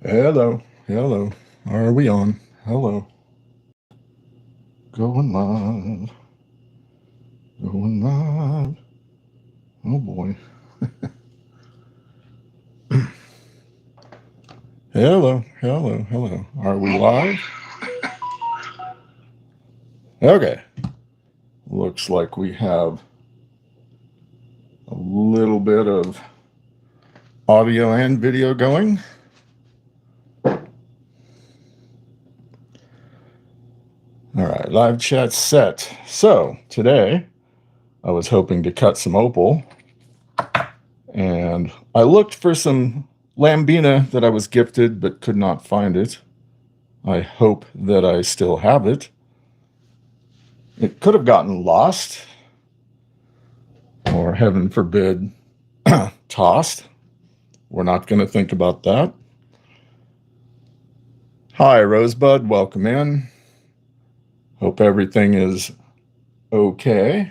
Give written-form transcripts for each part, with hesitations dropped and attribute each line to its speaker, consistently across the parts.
Speaker 1: Hello, hello. Are we on? Hello. Going live. Going live. Oh boy. Hello, hello, hello. Are we live? Okay. Looks like we have a little bit of audio and video going. All right, live chat set. So today I was hoping to cut some opal, and I looked for some lambina that I was gifted but could not find it. I hope that I still have it. It could have gotten lost, or heaven forbid, tossed. We're not going to think about that. Hi, Rosebud. Welcome in. Hope everything is okay.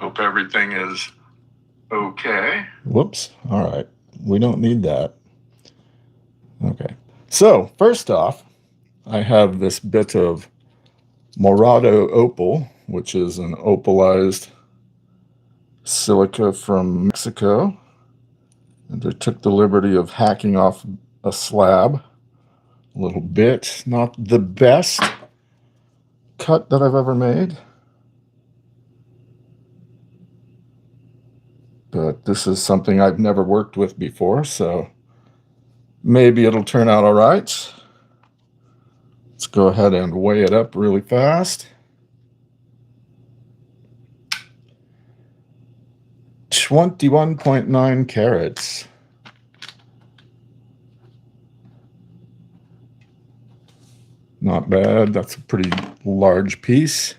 Speaker 1: Hope everything is okay. Whoops. All right. We don't need that. Okay. So, first off, I have this bit of Morado opal, which is an opalized silica from Mexico. And I took the liberty of hacking off a slab a little bit. Not the best cut that I've ever made, but this is something I've never worked with before, so maybe it'll turn out all right. Let's go ahead and weigh it up really fast. 21.9 carats. Not bad. That's a pretty large piece.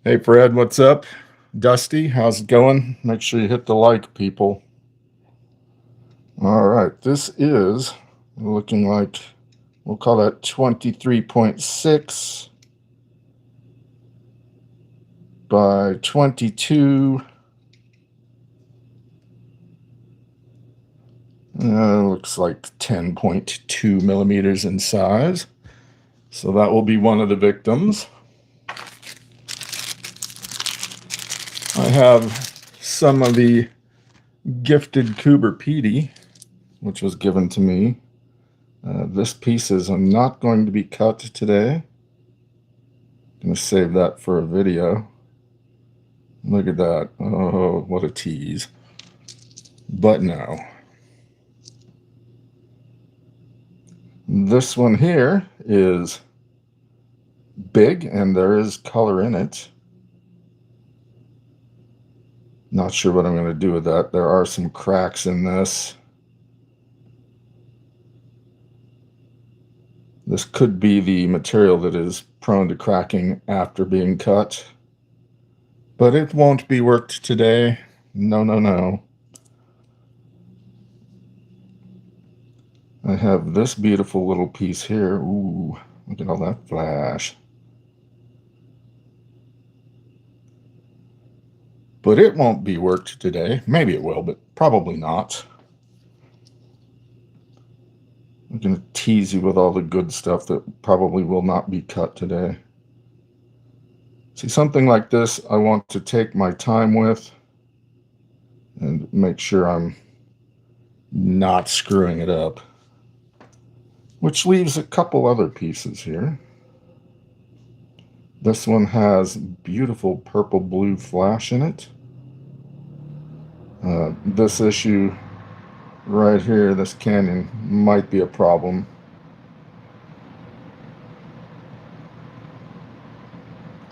Speaker 1: Hey, Fred, what's up? Dusty, how's it going? Make sure you hit the like, people. All right, this is looking like, we'll call that 23.6 by 22. Looks like 10.2 millimeters in size. So that will be one of the victims. I have some of the gifted Coober Petey, which was given to me. This piece is not going to be cut today. I'm going to save that for a video. Look at that. Oh, what a tease. But no. This one here is big, and there is color in it. Not sure what I'm going to do with that. There are some cracks in this. This could be the material that is prone to cracking after being cut. But it won't be worked today. No, no, no. I have this beautiful little piece here. Ooh, look at all that flash. But it won't be worked today. Maybe it will, but probably not. I'm going to tease you with all the good stuff that probably will not be cut today. See, something like this, I want to take my time with and make sure I'm not screwing it up. Which leaves a couple other pieces here. This one has beautiful purple blue flash in it. This issue right here, this canyon, might be a problem.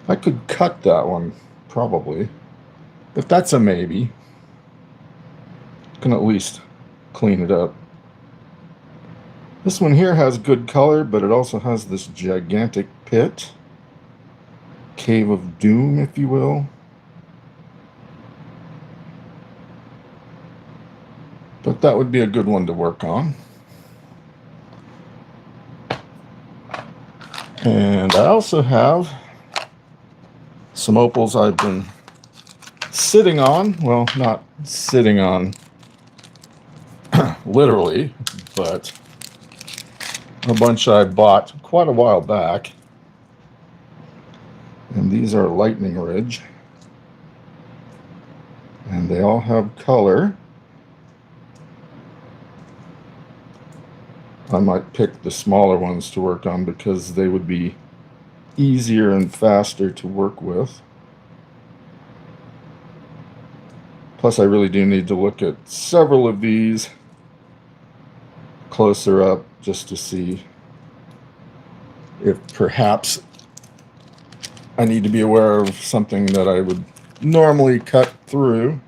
Speaker 1: I could cut that one, probably, but that's a maybe. Can at least clean it up. This one here has good color, but it also has this gigantic pit. Cave of Doom, if you will. But that would be a good one to work on. And I also have some opals I've been sitting on, well, not sitting on literally, but a bunch I bought quite a while back. And these are Lightning Ridge. And they all have color. I might pick the smaller ones to work on because they would be easier and faster to work with. Plus, I really do need to look at several of these closer up just to see if perhaps I need to be aware of something that I would normally cut through.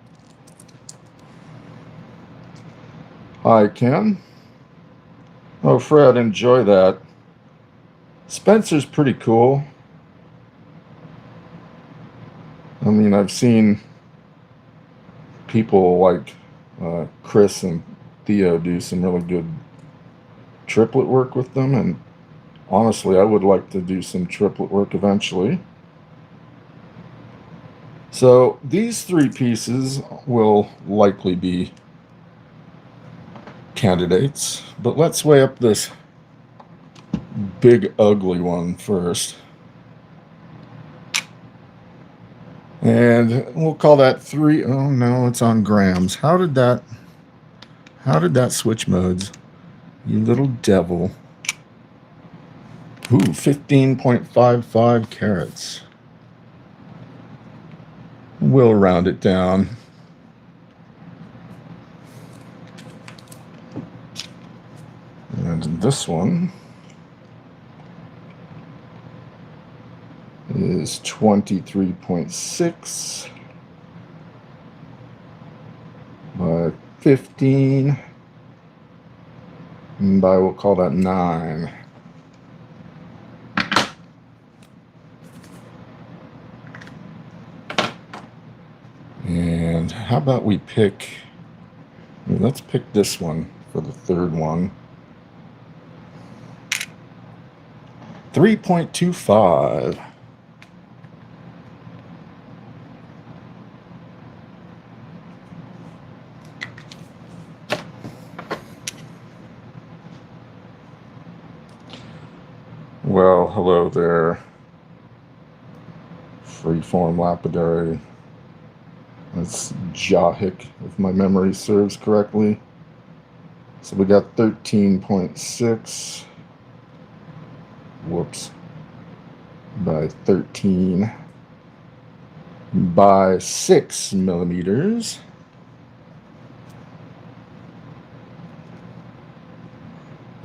Speaker 1: Hi, Ken. Oh, Fred, enjoy that. Spencer's pretty cool. I mean, I've seen people like Chris and Theo do some really good triplet work with them, and honestly, I would like to do some triplet work eventually. So these three pieces will likely be candidates, but let's weigh up this big ugly one first. And we'll call that 3. Oh no, it's on grams. How did that switch modes? You little devil. Ooh, 15.55 carats. We'll round it down. And this one is 23.6 by 15 by, we'll call that 9. And how about we pick, let's pick this one for the third one. 3.25. Well, hello there. Freeform lapidary. That's Jahik, if my memory serves correctly. So we got 13.6. Whoops. By 13 by 6 millimeters.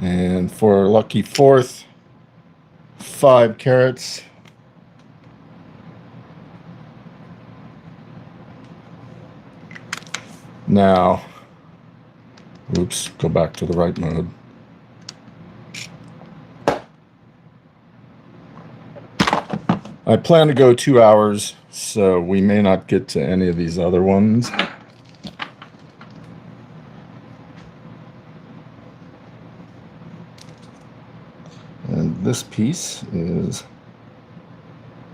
Speaker 1: And for lucky fourth, 5 carats. Now, oops, go back to the right mode. I plan to go 2 hours, so we may not get to any of these other ones. And this piece is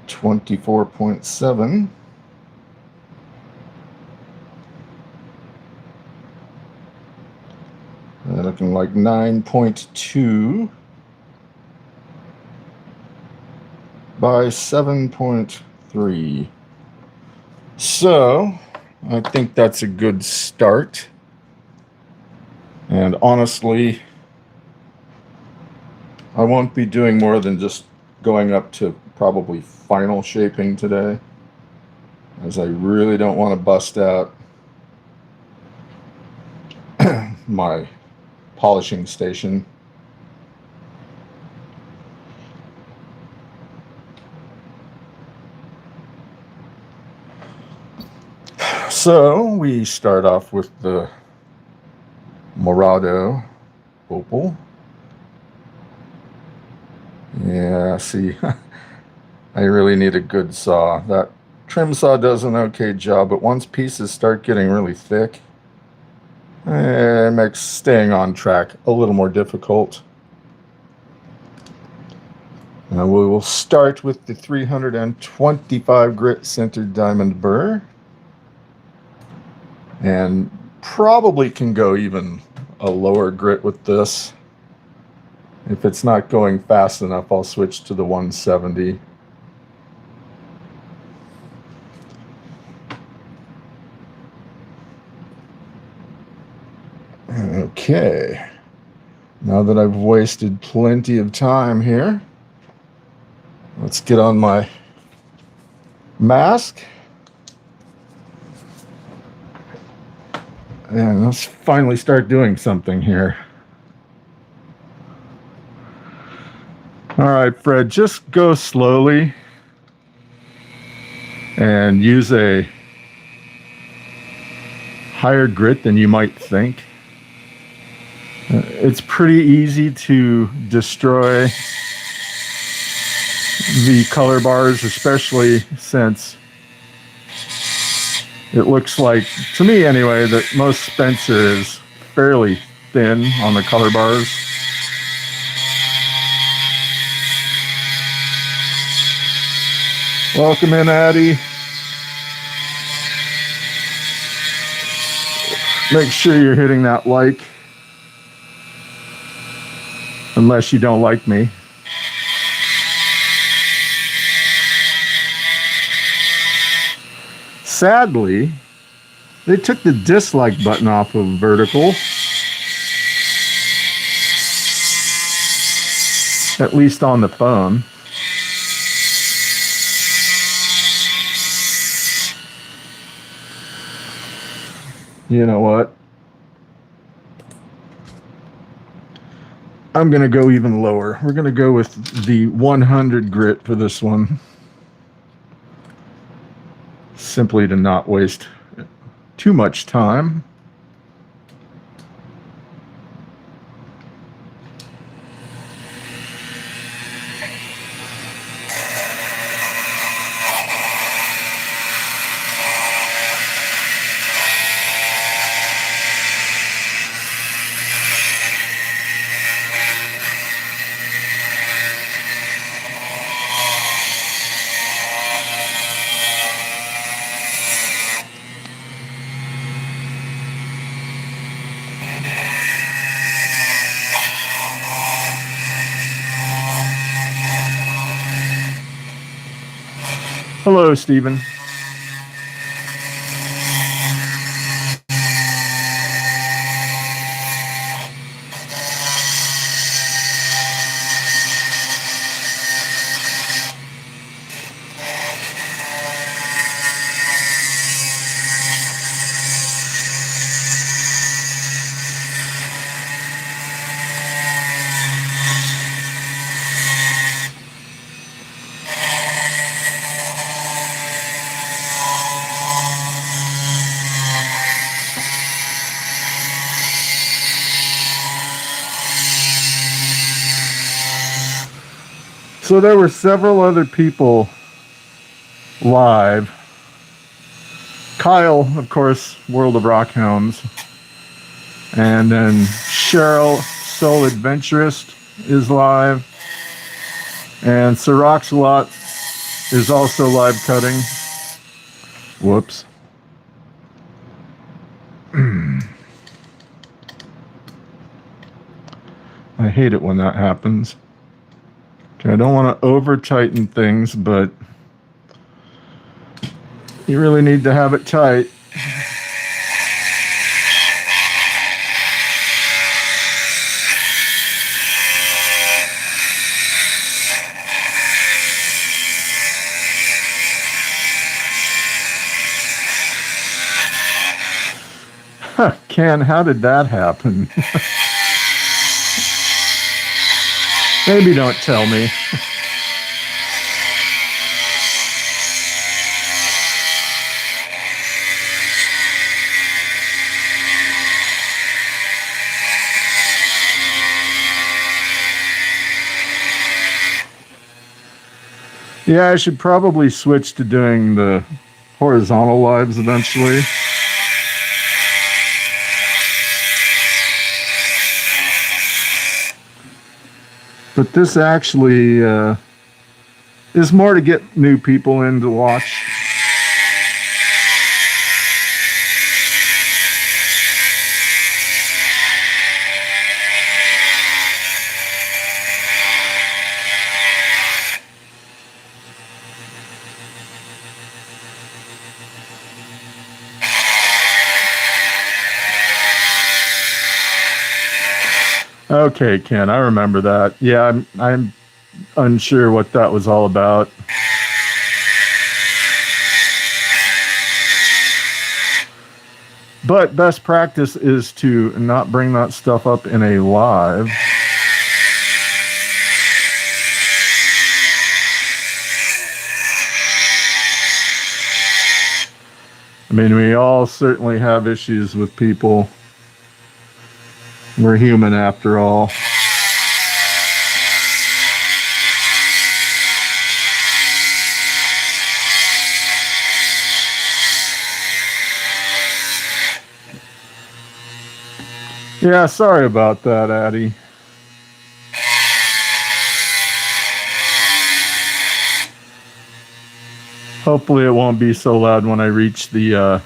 Speaker 1: 24.7. Looking like 9.2 by 7.3. So I think that's a good start. And honestly, I won't be doing more than just going up to probably final shaping today, as I really don't want to bust out my polishing station. So we start off with the Morado Opal. Yeah, see, I really need a good saw. That trim saw does an okay job, but once pieces start getting really thick, it makes staying on track a little more difficult. Now we will start with the 325 grit centered diamond burr. and probably can go even a lower grit with this. If it's not going fast enough, I'll switch to the 170. Okay, now that I've wasted plenty of time here, let's get on my mask. And let's finally start doing something here. All right, Fred, just go slowly and use a higher grit than you might think. It's pretty easy to destroy the color bars, especially since it looks like, to me anyway, that most Spencer is fairly thin on the color bars. Welcome in, Addie. Make sure you're hitting that like, unless you don't like me. Sadly, they took the dislike button off of vertical. At least on the phone. You know what? I'm going to go even lower. We're going to go with the 100 grit for this one. Simply to not waste too much time. Hello, Stephen. So there were several other people live. Kyle, of course, World of Rockhounds. And then Cheryl, Soul Adventurist, is live. And Sir Roxalot is also live cutting. Whoops. I hate it when that happens. Okay, I don't want to over tighten things, but you really need to have it tight. Ken, how did that happen? Maybe don't tell me. Yeah, I should probably switch to doing the horizontal lives eventually. But this actually is more to get new people in to watch. Okay, Ken, I remember that. Yeah, I'm unsure what that was all about. But best practice is to not bring that stuff up in a live. I mean, we all certainly have issues with people. We're human after all. Yeah, sorry about that, Addie. Hopefully it won't be so loud when I reach the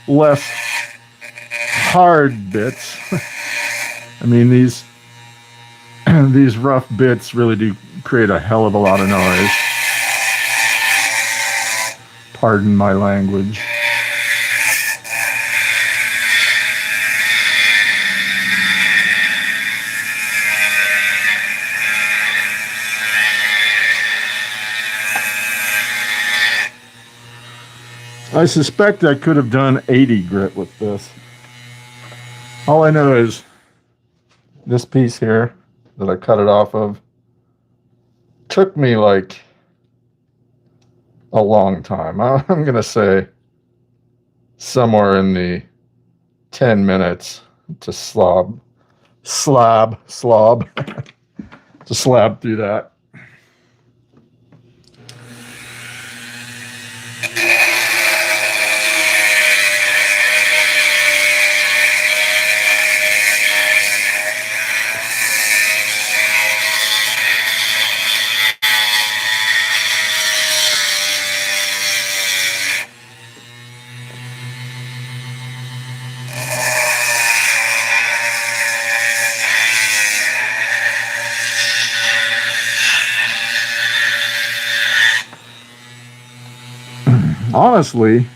Speaker 1: less hard bits. I mean, these rough bits really do create a hell of a lot of noise. Pardon my language. I suspect I could have done 80 grit with this. All I know is this piece here that I cut it off of took me like a long time. I'm going to say somewhere in the 10 minutes to slab to slab through that. Honestly,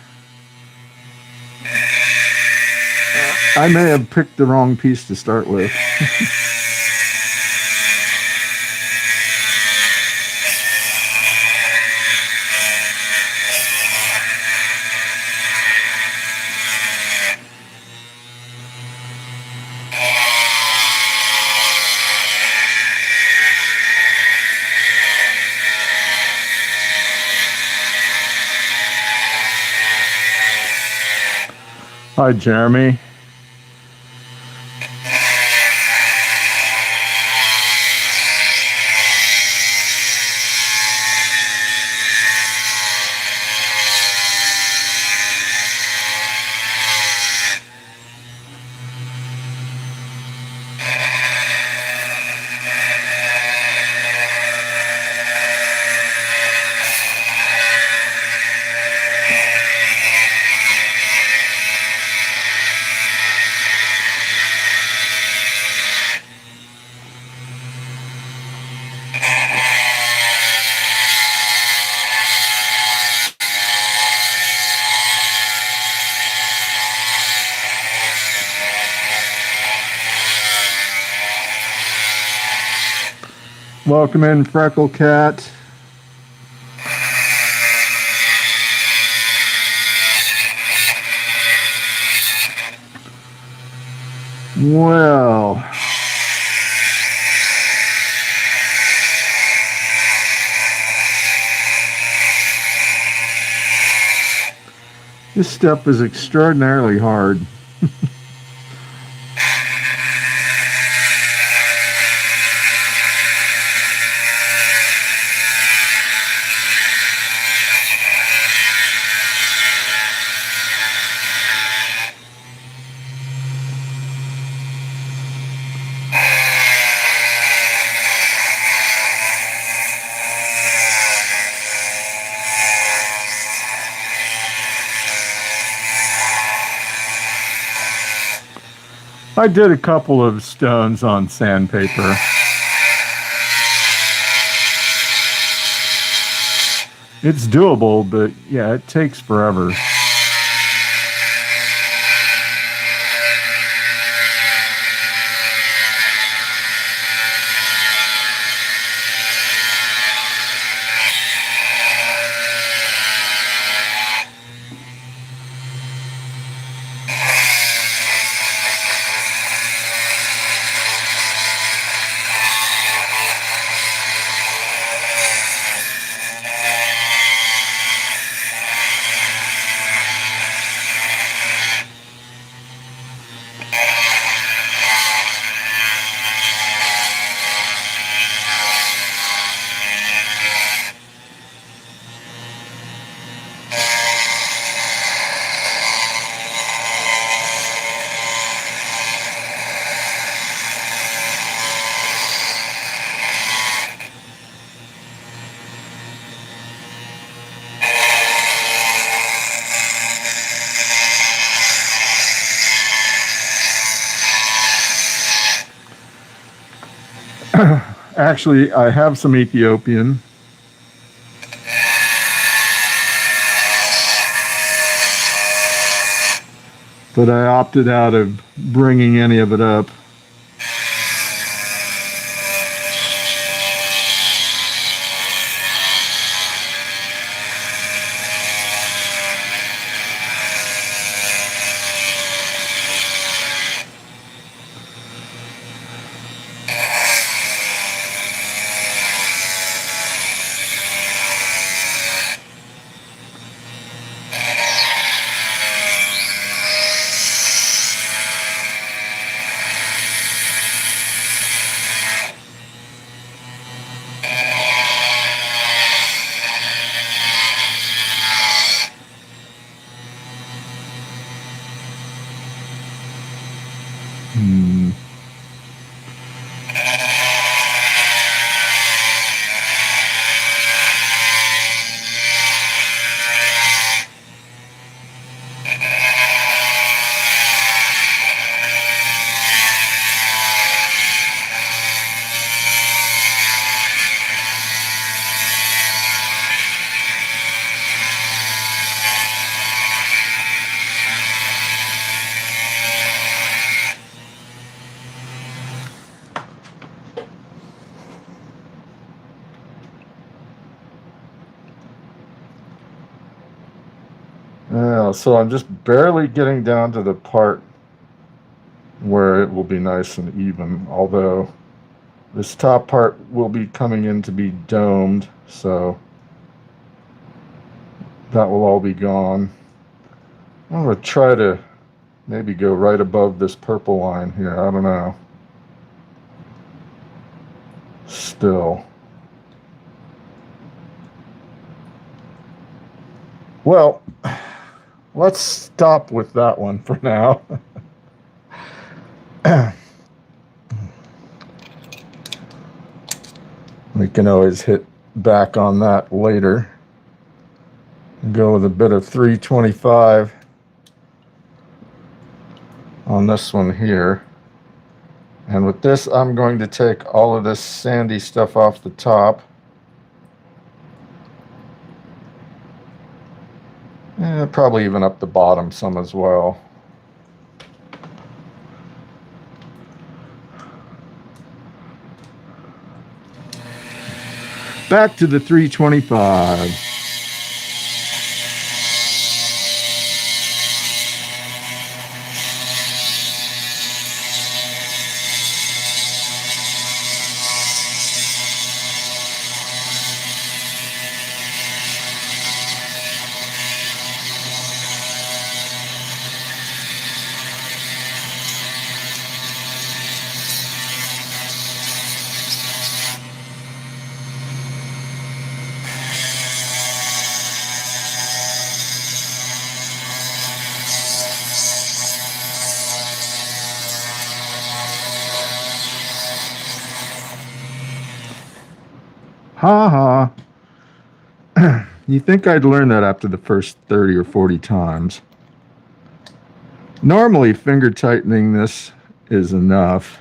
Speaker 1: I may have picked the wrong piece to start with. Hi, Jeremy. Welcome in, Freckle Cat. Well, this step is extraordinarily hard. I did a couple of stones on sandpaper. It's doable, but yeah, it takes forever. Actually, I have some Ethiopian. But I opted out of bringing any of it up. Yeah, so I'm just barely getting down to the part where it will be nice and even, although this top part will be coming in to be domed, so that will all be gone. I'm going to try to maybe go right above this purple line here. I don't know. Still. Well, let's stop with that one for now. We can always hit back on that later. Go with a bit of 325 on this one here. And with this, I'm going to take all of this sandy stuff off the top. And probably even up the bottom some as well. Back to the 325. Ha ha. You think I'd learn that after the first 30 or 40 times. Normally, finger tightening this is enough,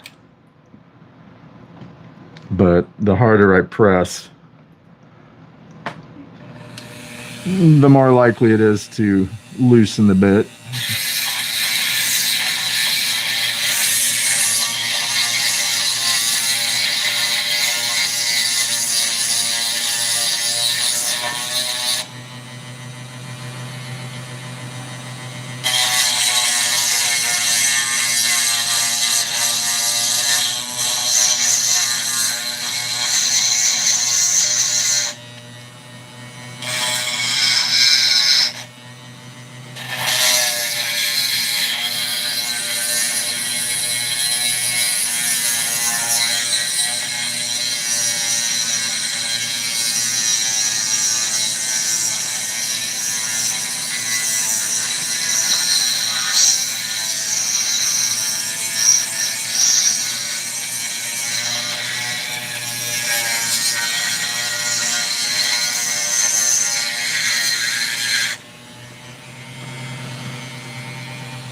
Speaker 1: but the harder I press, the more likely it is to loosen the bit.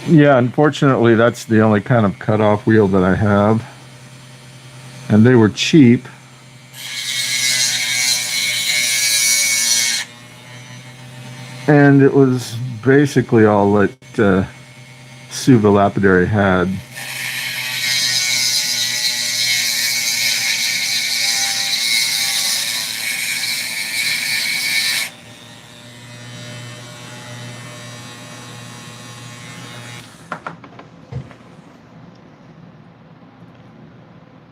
Speaker 1: Yeah, unfortunately, that's the only kind of cutoff wheel that I have. and they were cheap. And it was basically all that Suva lapidary had.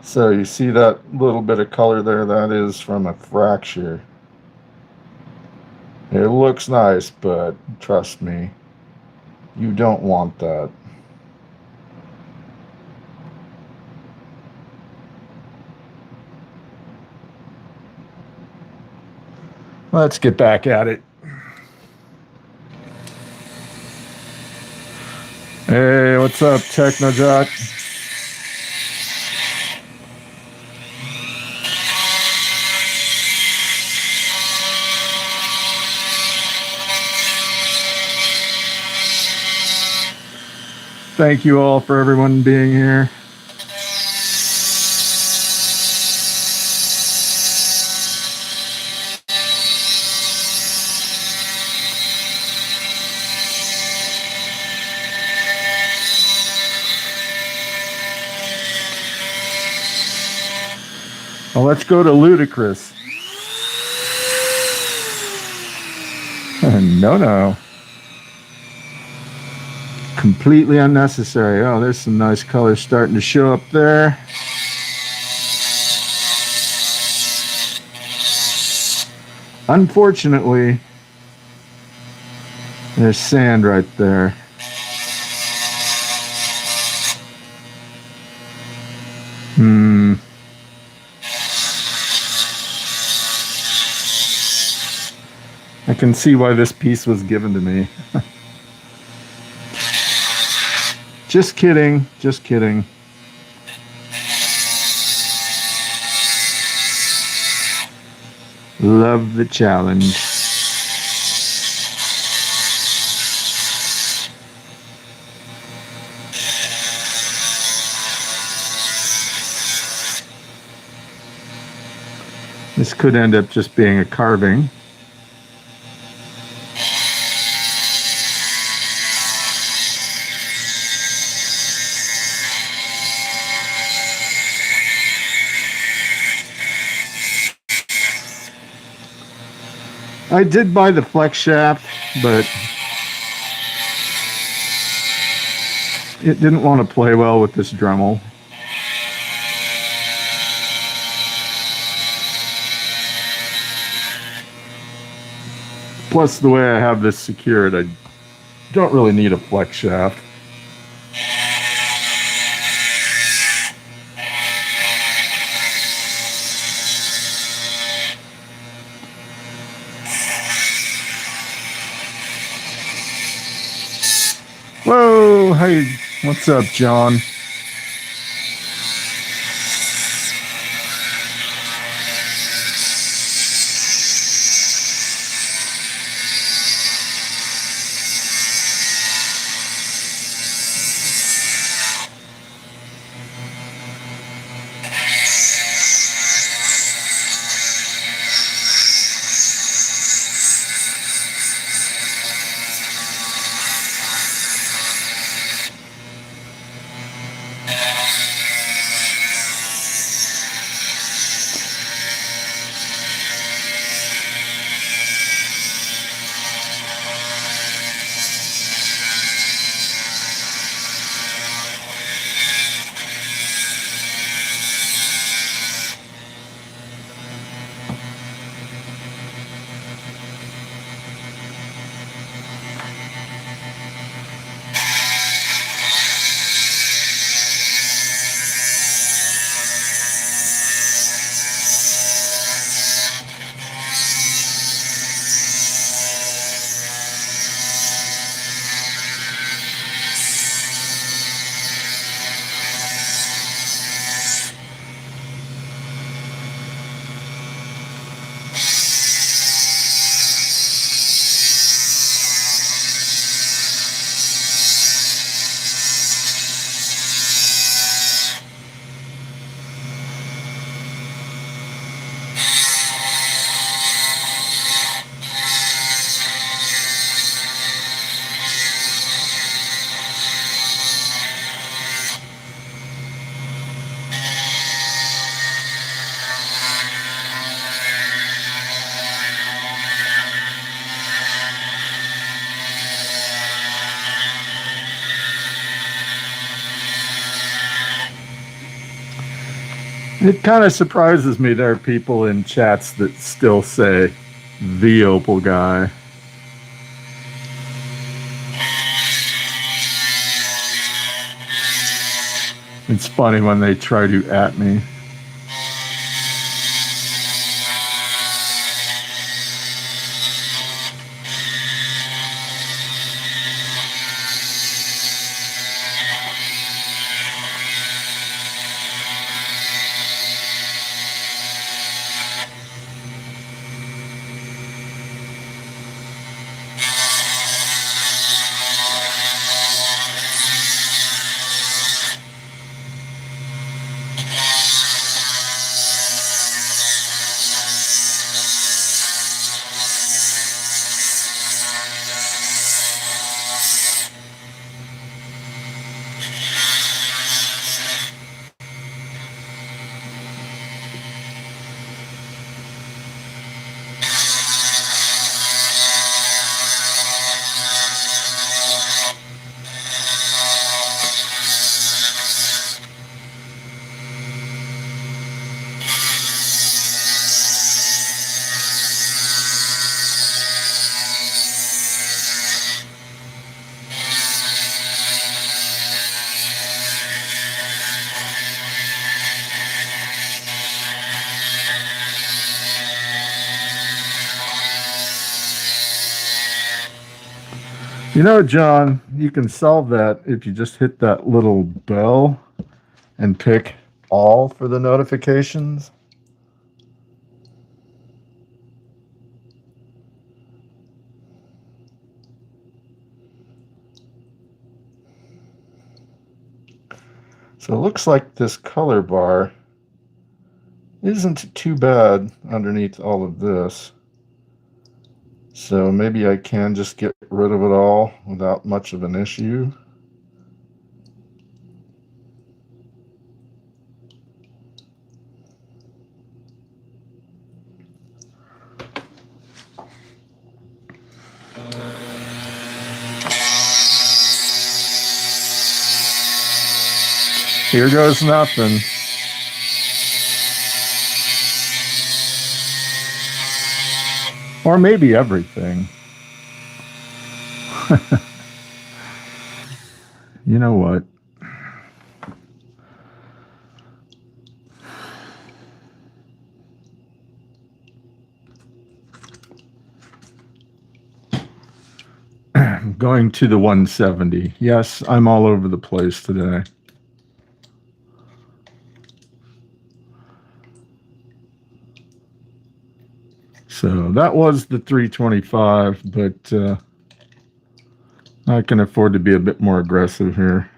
Speaker 1: So you see that little bit of color there? That is from a fracture. It looks nice, but trust me, you don't want that. Let's get back at it. Hey, what's up, Technojock? Thank you all for everyone being here. Well, let's go to ludicrous. No. Completely unnecessary. Oh, there's some nice colors starting to show up there. Unfortunately, there's sand right there. I can see why this piece was given to me. Just kidding. Just kidding. Love the challenge. This could end up just being a carving. I did buy the flex shaft, but it didn't want to play well with this Dremel. Plus, the way I have this secured, I don't really need a flex shaft. Whoa, hey, what's up, John? It kind of surprises me there are people in chats that still say the Opal guy. It's funny when they try to at me. You know, John, you can solve that if you just hit that little bell and pick all for the notifications. So it looks like this color bar isn't too bad underneath all of this. So maybe I can just get rid of it all without much of an issue. Here goes nothing. Or maybe everything. You know what? Going to the 170. Yes, I'm all over the place today. So that was the 325, but I can afford to be a bit more aggressive here.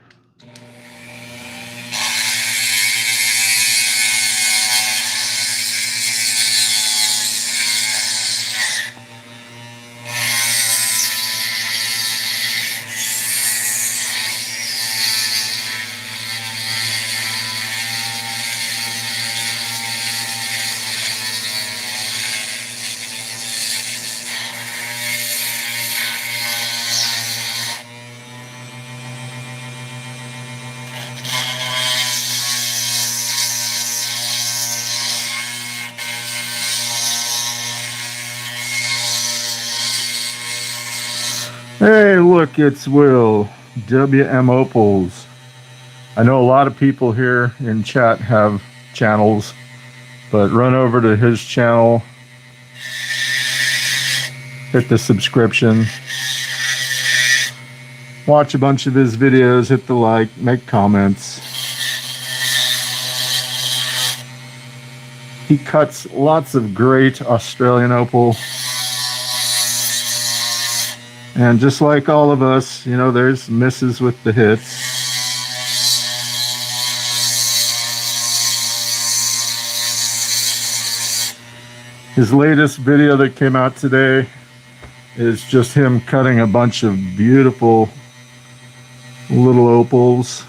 Speaker 1: Hey, look, it's Will, WM Opals. I know a lot of people here in chat have channels, but run over to his channel, hit the subscription, watch a bunch of his videos, hit the like, make comments. He cuts lots of great Australian opal. And just like all of us, you know, there's misses with the hits. His latest video that came out today is just him cutting a bunch of beautiful little opals.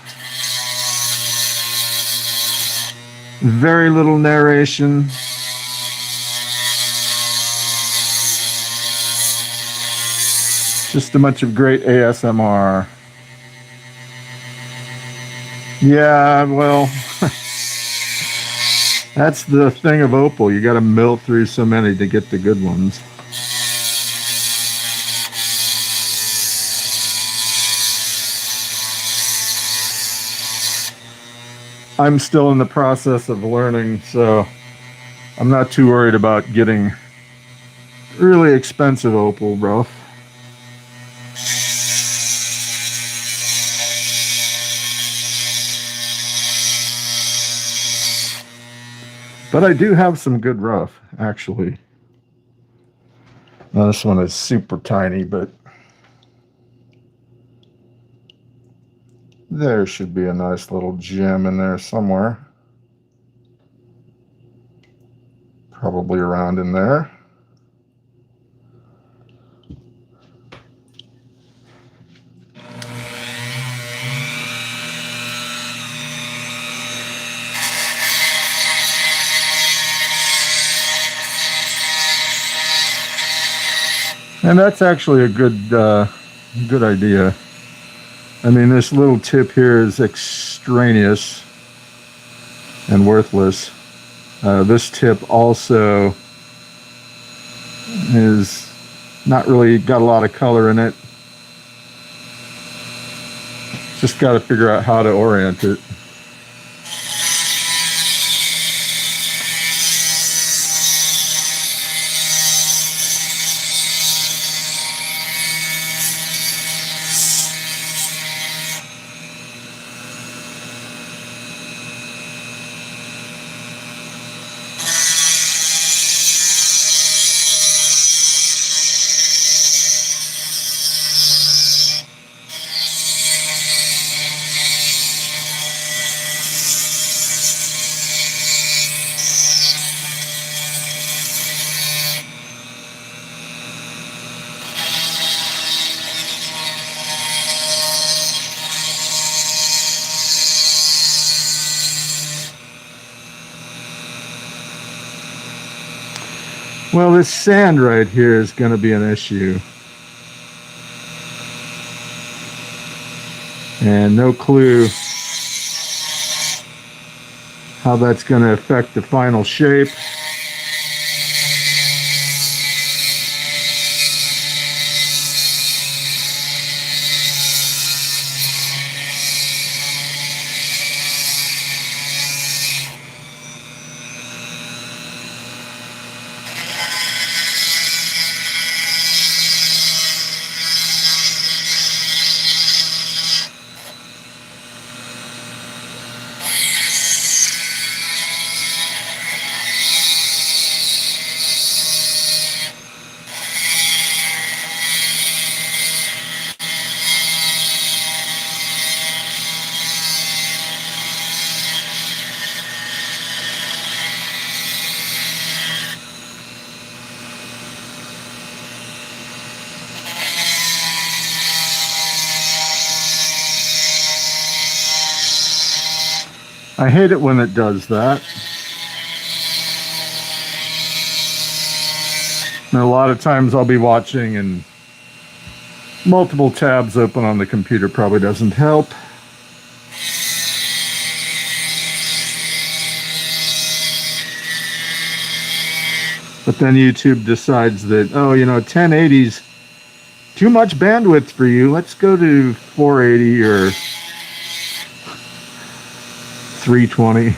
Speaker 1: Very little narration. Just a bunch of great ASMR. Yeah, well, That's the thing of Opal. You got to mill through so many to get the good ones. I'm still in the process of learning, so I'm not too worried about getting really expensive Opal rough. But I do have some good rough, actually. Now, this one is super tiny, but there should be a nice little gem in there somewhere. Probably around in there. And that's actually a good idea. I mean, this little tip here is extraneous and worthless. This tip also is not really got a lot of color in it. Just got to figure out how to orient it. Well, this sand right here is going to be an issue. And no clue how that's going to affect the final shape. I hate it when it does that. And a lot of times I'll be watching and multiple tabs open on the computer probably doesn't help. But then YouTube decides that, oh, 1080's too much bandwidth for you. Let's go to 480 or 320.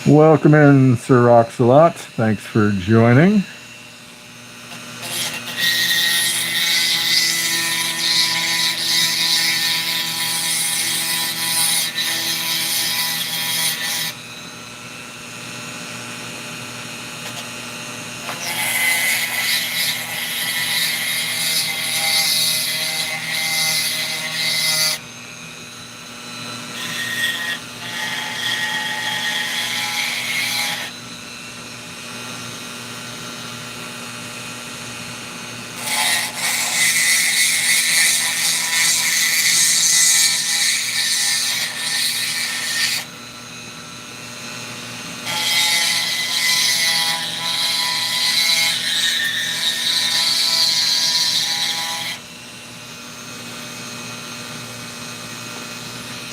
Speaker 1: Welcome in, Sir Oxalot. Thanks for joining.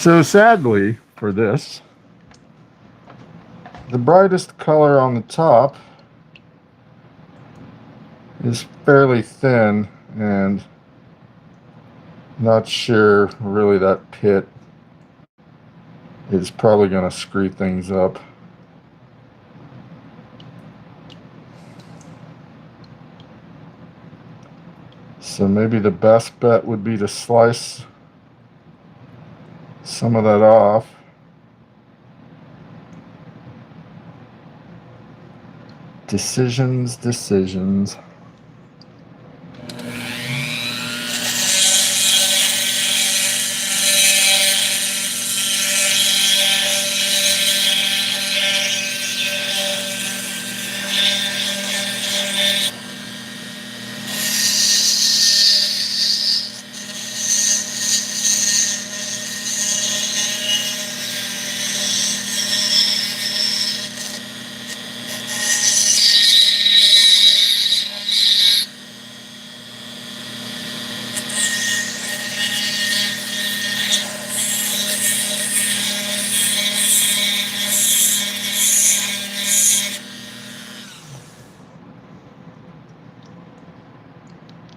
Speaker 1: So sadly for this, the brightest color on the top is fairly thin, and not sure really that pit is probably going to screw things up. So maybe the best bet would be to slice some of that off. Decisions.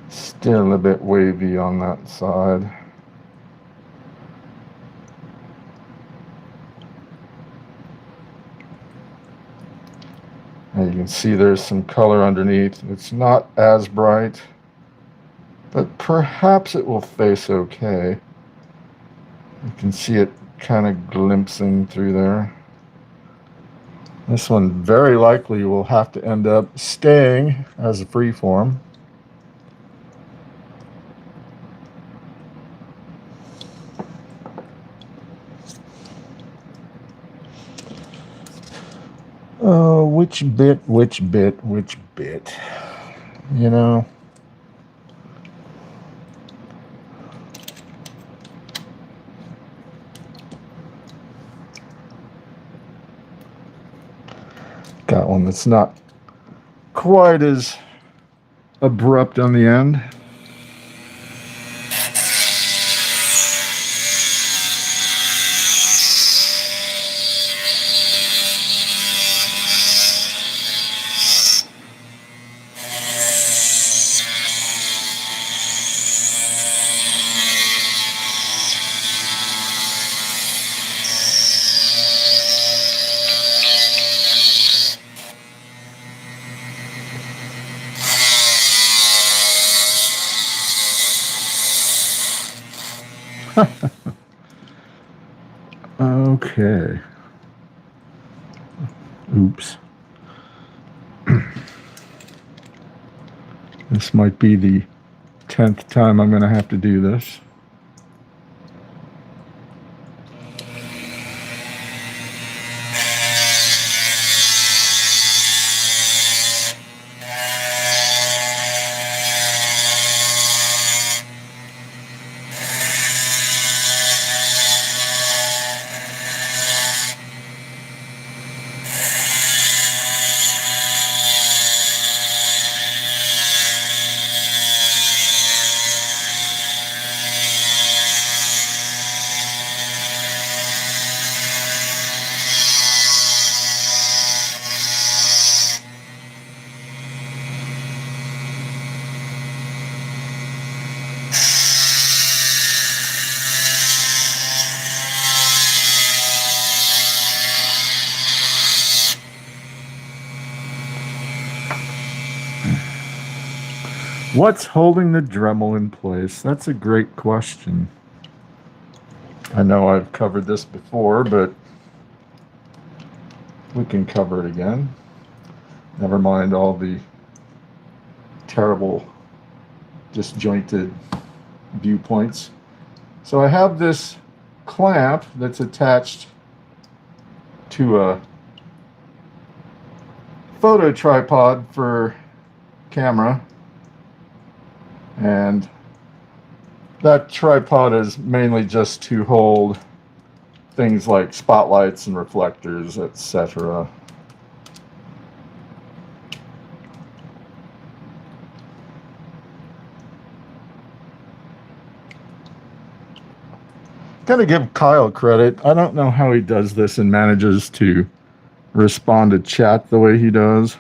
Speaker 1: Still a bit wavy on that side. And you can see there's some color underneath. It's not as bright, but perhaps it will face okay. You can see it kind of glimpsing through there. This one very likely will have to end up staying as a freeform. Oh, which bit? You know. Got one that's not quite as abrupt on the end. Okay. Oops. This might be the 10th time I'm going to have to do this. What's holding the Dremel in place? That's a great question. I know I've covered this before, but we can cover it again. Never mind all the terrible disjointed viewpoints. So I have this clamp that's attached to a photo tripod for camera, and that tripod is mainly just to hold things like spotlights and reflectors, etc. Gotta give Kyle credit. I don't know how he does this and manages to respond to chat the way he does.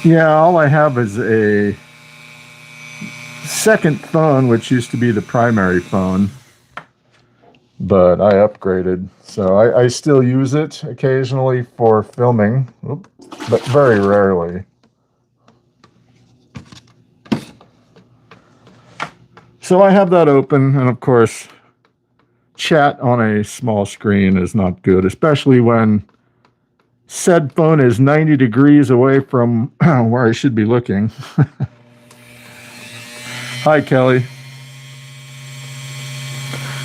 Speaker 1: Yeah, all I have is a second phone, which used to be the primary phone, but I upgraded. So I still use it occasionally for filming, but very rarely. So I have that open, and of course, chat on a small screen is not good, especially when said phone is 90 degrees away from where I should be looking. Hi, Kelly.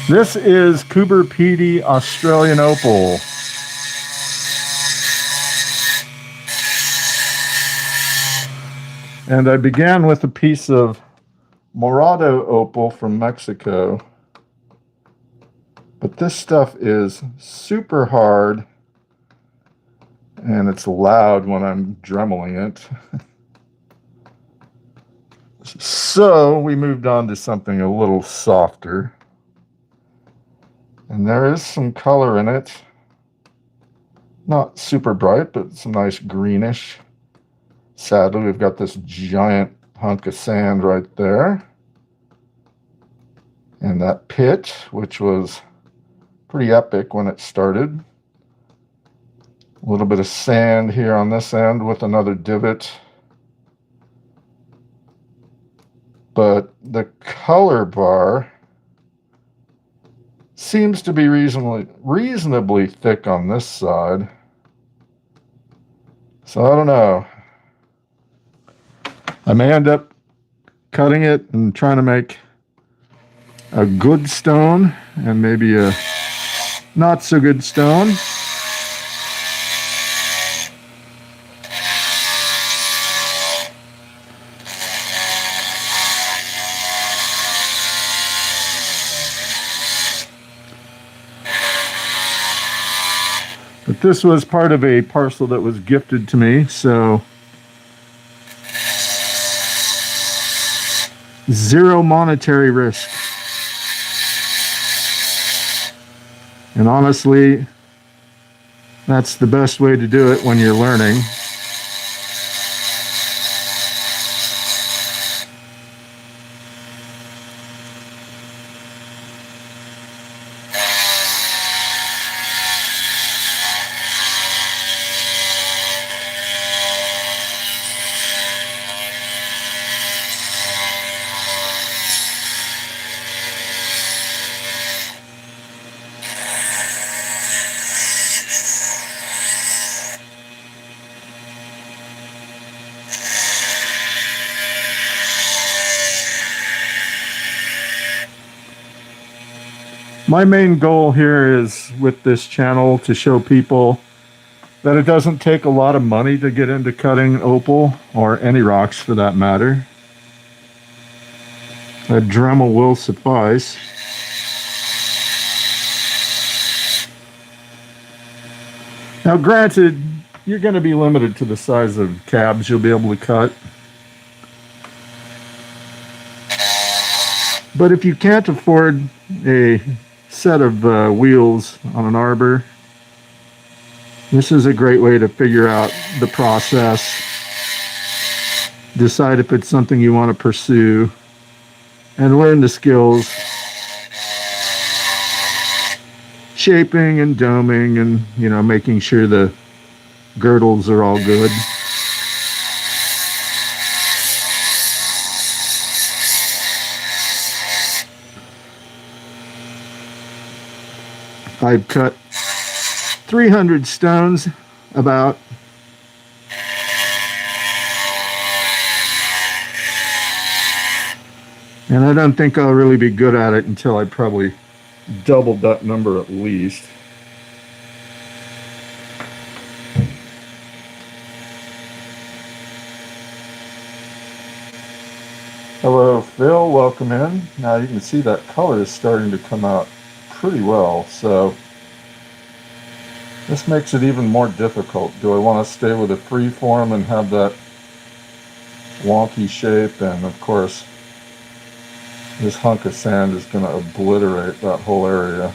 Speaker 1: This is Coober PD Australian Opal. And I began with a piece of Morado Opal from Mexico. But this stuff is super hard, and it's loud when I'm dremeling it. So we moved on to something a little softer. And there is some color in it. Not super bright, but it's a nice greenish. Sadly, we've got this giant hunk of sand right there. And that pit, which was pretty epic when it started. A little bit of sand here on this end with another divot. But the color bar seems to be reasonably thick on this side. So I don't know. I may end up cutting it and trying to make a good stone and maybe a not so good stone. But this was part of a parcel that was gifted to me, so zero monetary risk. And honestly, that's the best way to do it when you're learning. My main goal here is with this channel to show people that it doesn't take a lot of money to get into cutting opal, or any rocks for that matter. A Dremel will suffice. Now granted, you're going to be limited to the size of cabs you'll be able to cut. But if you can't afford a set of wheels on an arbor, this is a great way to figure out the process, decide if it's something you want to pursue, and learn the skills, shaping and doming, and making sure the girdles are all good. I've cut 300 stones about. And I don't think I'll really be good at it until I probably doubled that number at least. Hello Phil, welcome in. Now you can see that color is starting to come out pretty well, so this makes it even more difficult. Do I want to stay with a free form and have that wonky shape? And of course this hunk of sand is going to obliterate that whole area.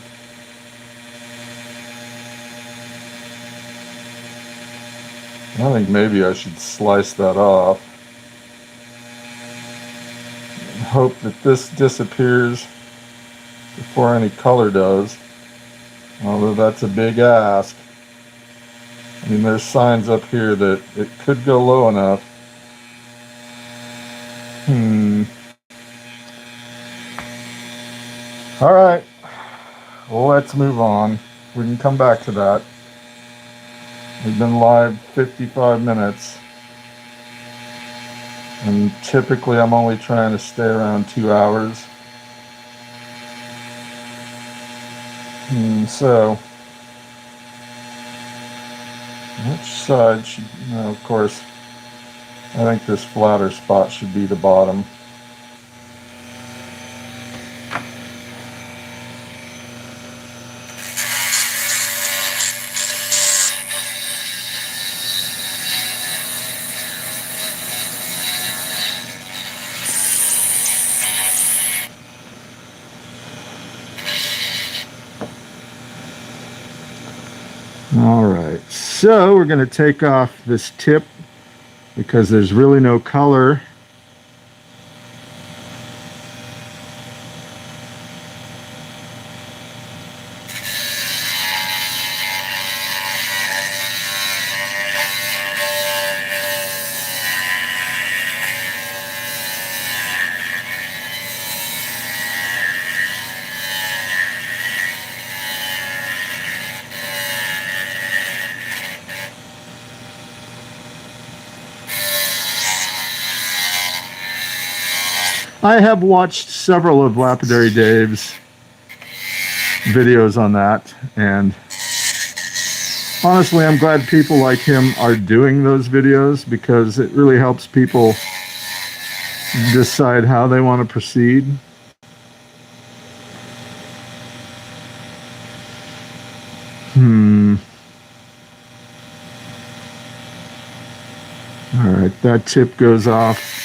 Speaker 1: I think maybe I should slice that off and hope that this disappears before any color does, although that's a big ask. I mean, there's signs up here that it could go low enough. All right, well, let's move on. We can come back to that. We've been live 55 minutes, and typically I'm only trying to stay around 2 hours. So, which side should, of course, I think this flatter spot should be the bottom. All right, so we're going to take off this tip because there's really no color. I have watched several of Lapidary Dave's videos on that, and honestly, I'm glad people like him are doing those videos because it really helps people decide how they want to proceed. All right, that tip goes off.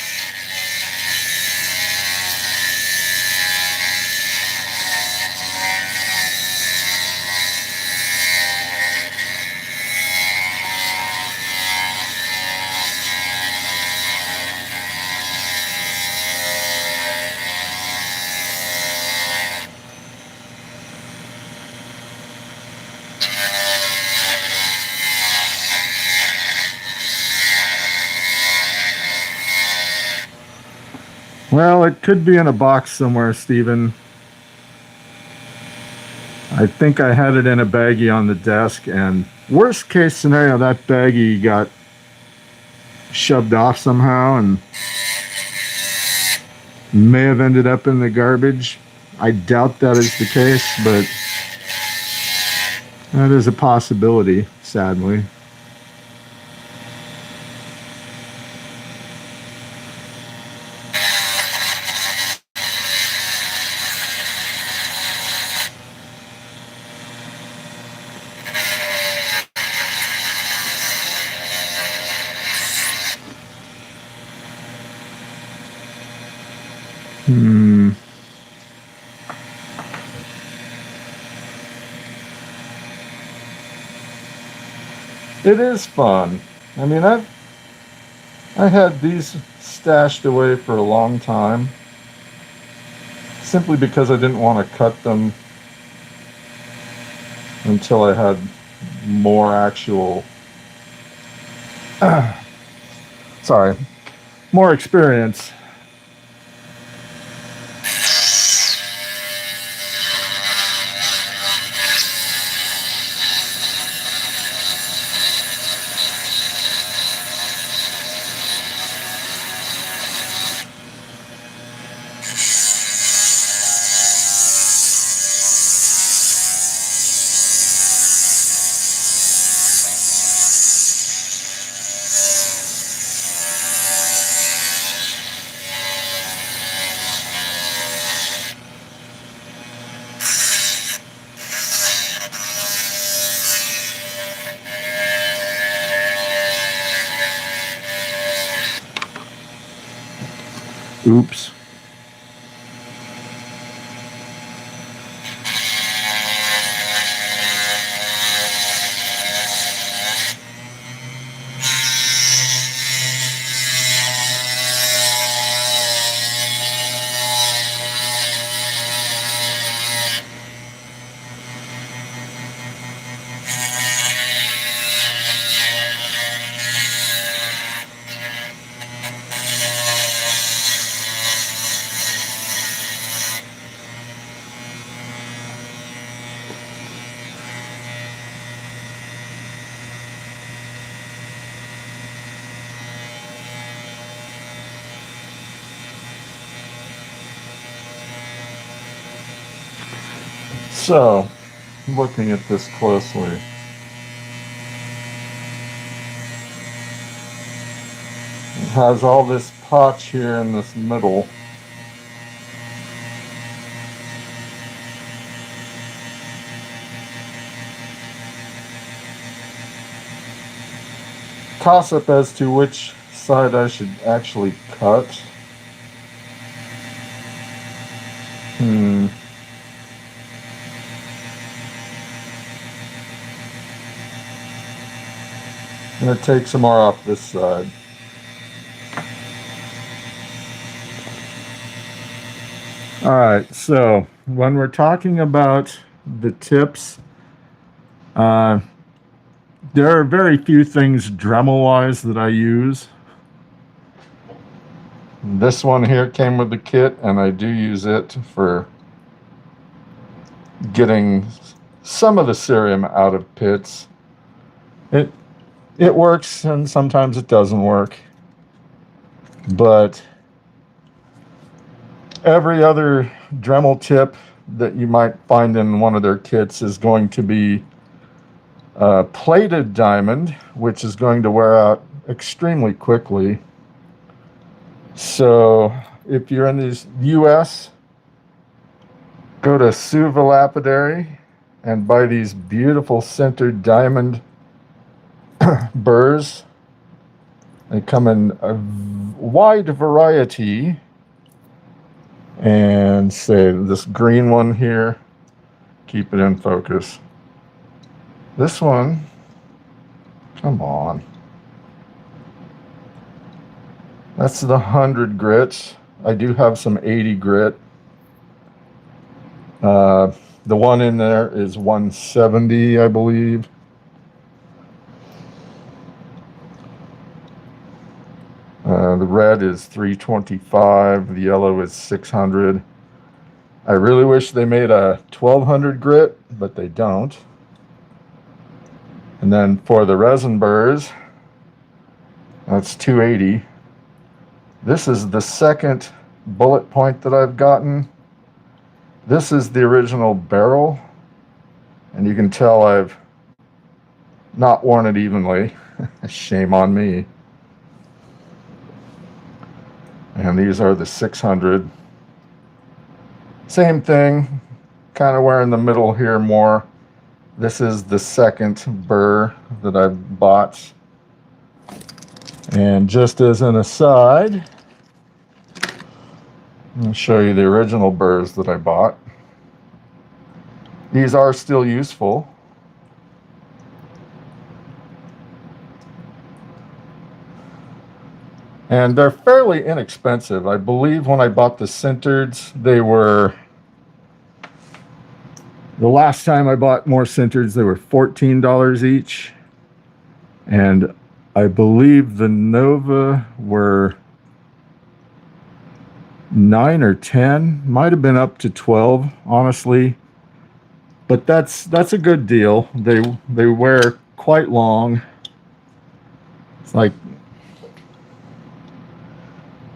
Speaker 1: Well, it could be in a box somewhere, Stephen. I think I had it in a baggie on the desk, and worst case scenario, that baggie got shoved off somehow and may have ended up in the garbage. I doubt that is the case, but that is a possibility, sadly. It is fun. I mean, I had these stashed away for a long time, simply because I didn't want to cut them until I had more actual, sorry, more experience. Oops. So, looking at this closely, it has all this potch here in this middle. Toss up as to which side I should actually cut. I'm going to take some more off this side. Alright, so when we're talking about the tips, there are very few things Dremel-wise that I use. This one here came with the kit, and I do use it for getting some of the cerium out of pits. It works, and sometimes it doesn't work. But every other Dremel tip that you might find in one of their kits is going to be plated diamond, which is going to wear out extremely quickly. So if you're in the US, go to Suva Lapidary and buy these beautiful centered diamond burrs. They come in a wide variety. And say this green one here, keep it in focus. This one, come on. That's the 100 grits. I do have some 80 grit. The one in there is 170, I believe. The red is 325, the yellow is 600. I really wish they made a 1200 grit, but they don't. And then for the resin burrs, that's 280. This is the second bullet point that I've gotten. This is the original barrel, and you can tell I've not worn it evenly. Shame on me. And these are the 600. Same thing, kind of wear in the middle here more. This is the second burr that I've bought. And just as an aside, I'll show you the original burrs that I bought. These are still useful. And they're fairly inexpensive. I believe when I bought the centered, they were, the last time I bought more centered, they were $14 each. And I believe the Nova were 9 or 10, might have been up to 12, honestly. But that's a good deal. They wear quite long. It's like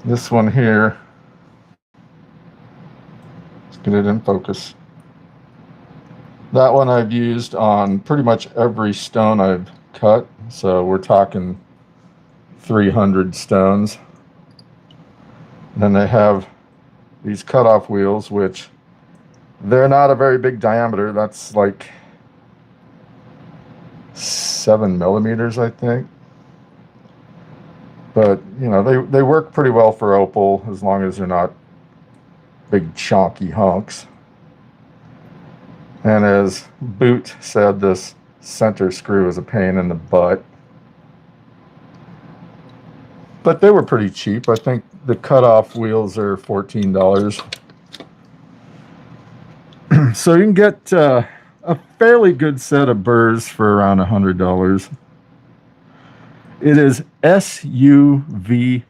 Speaker 1: this one here. Let's get it in focus. That one I've used on pretty much every stone I've cut. So we're talking 300 stones. Then they have these cutoff wheels, which they're not a very big diameter. That's like 7 millimeters, I think. But, you know, they work pretty well for Opal as long as they're not big chonky hunks. And as Boot said, this center screw is a pain in the butt. But they were pretty cheap. I think the cutoff wheels are $14. So you can get a fairly good set of burrs for around $100. It is SUVA.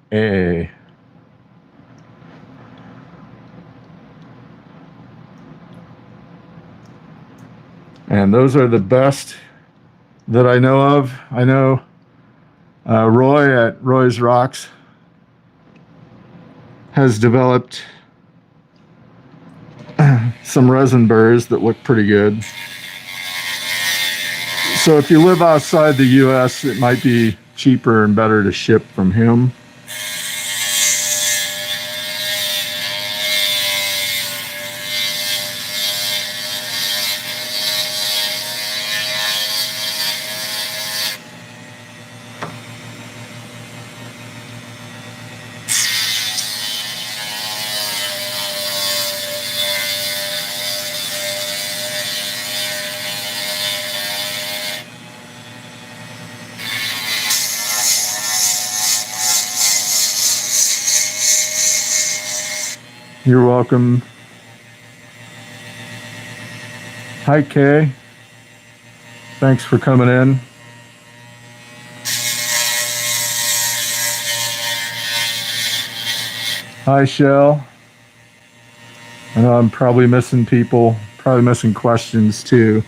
Speaker 1: And those are the best that I know of. I know Roy at Roy's Rocks has developed some resin burrs that look pretty good. So if you live outside the US, it might be cheaper and better to ship from him. You're welcome. Hi, Kay. Thanks for coming in. Hi, Shell. I know I'm probably missing people, probably missing questions too.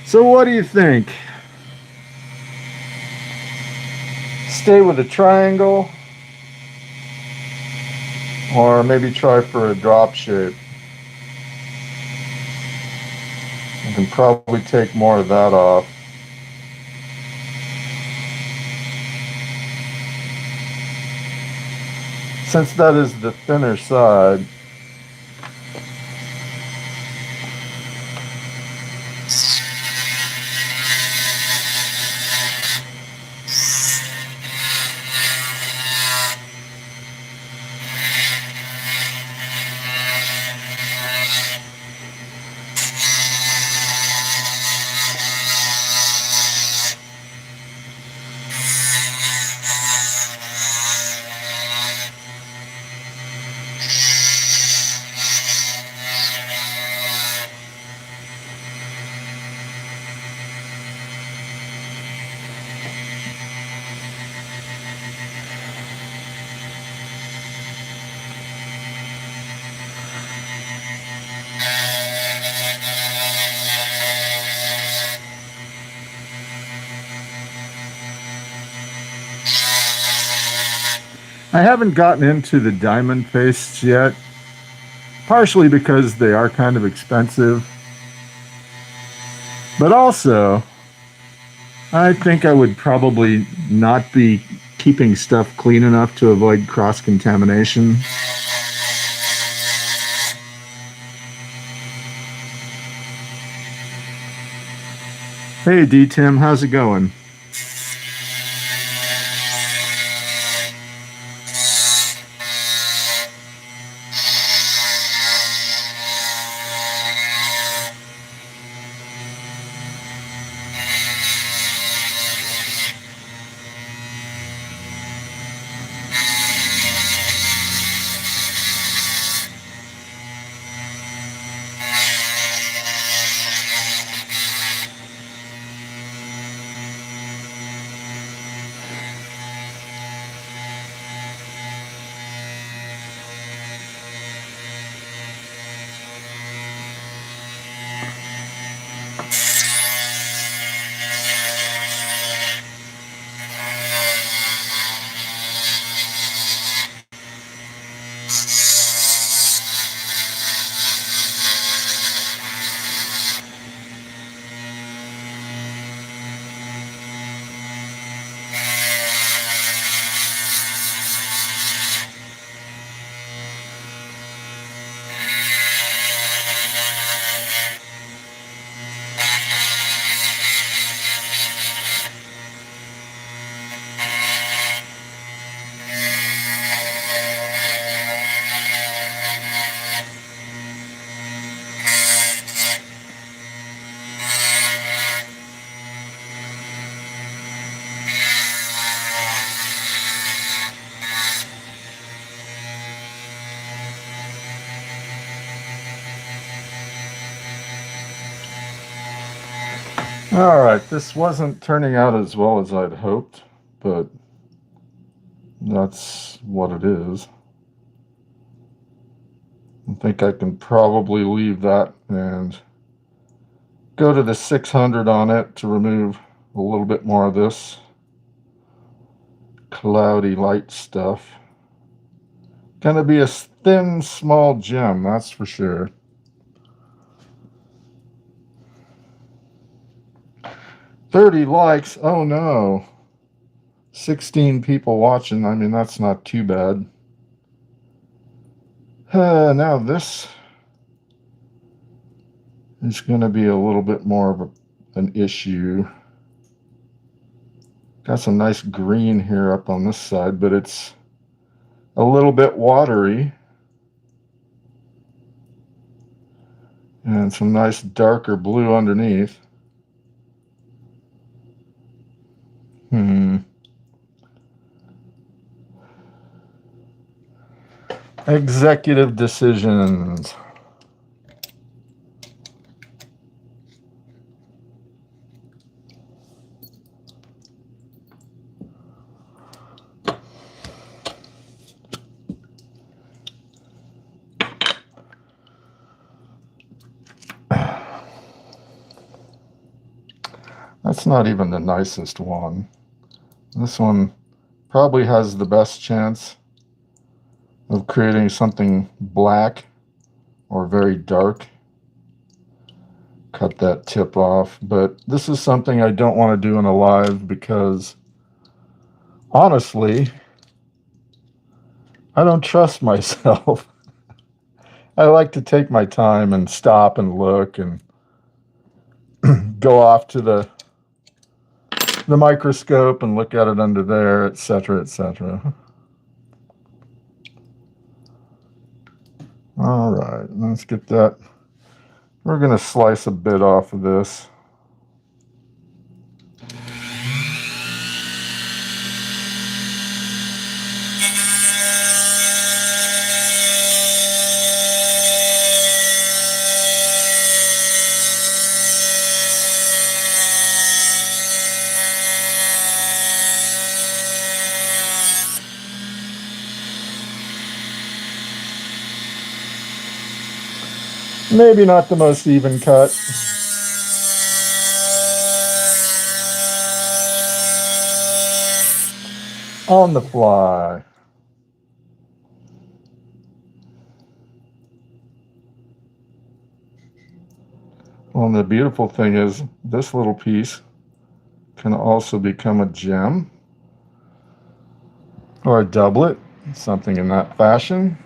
Speaker 1: So what do you think? Stay with a triangle, or maybe try for a drop shape? I can probably take more of that off. since that is the thinner side, I haven't gotten into the diamond pastes yet, partially because they are kind of expensive, but also I think I would probably not be keeping stuff clean enough to avoid cross-contamination. Hey D-Tim, how's it going? All right, this wasn't turning out as well as I'd hoped, but that's what it is. I think I can probably leave that and go to the 600 on it to remove a little bit more of this cloudy light stuff. Gonna be a thin, small gem, that's for sure. 30 likes, oh no. 16 people watching, I mean, that's not too bad. Now this is gonna be a little bit more of an issue. Got some nice green here up on this side, but it's a little bit watery. And some nice darker blue underneath. Executive decisions. That's not even the nicest one. This one probably has the best chance of creating something black or very dark. Cut that tip off, but this is something I don't want to do in a live because honestly, I don't trust myself. I like to take my time and stop and look and go off to the microscope and look at it under there, etc., etc. All right, let's get that. We're going to slice a bit off of this. Maybe not the most even cut. On the fly. Well, and the beautiful thing is this little piece can also become a gem or a doublet, something in that fashion.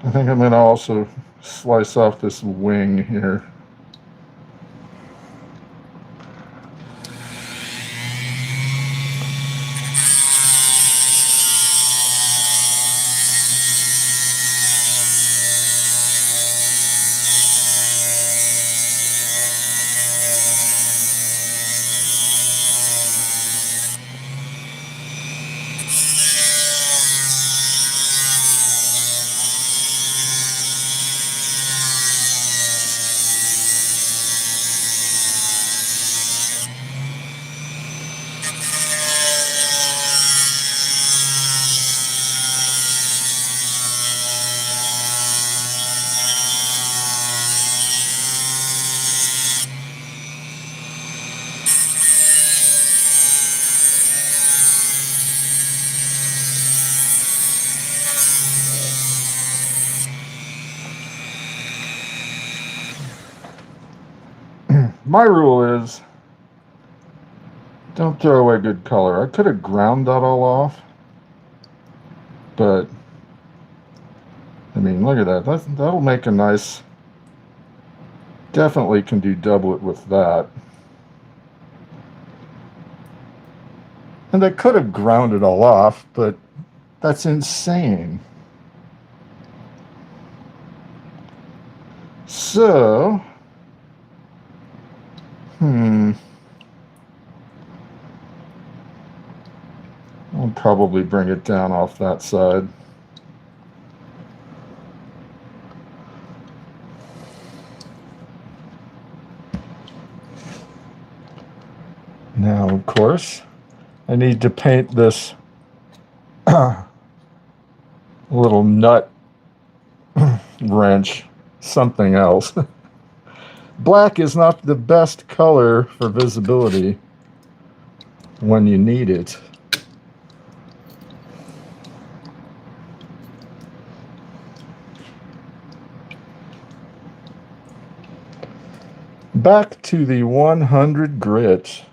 Speaker 1: I think I'm going to also slice off this wing here. My rule is don't throw away good color. I could have ground that all off, but I mean, look at that. That'll make a nice, definitely can do doublet with that. And I could have ground it all off, but that's insane. So, I'll probably bring it down off that side. Now, of course, I need to paint this little nut wrench something else. Black is not the best color for visibility when you need it. Back to the 100 grit.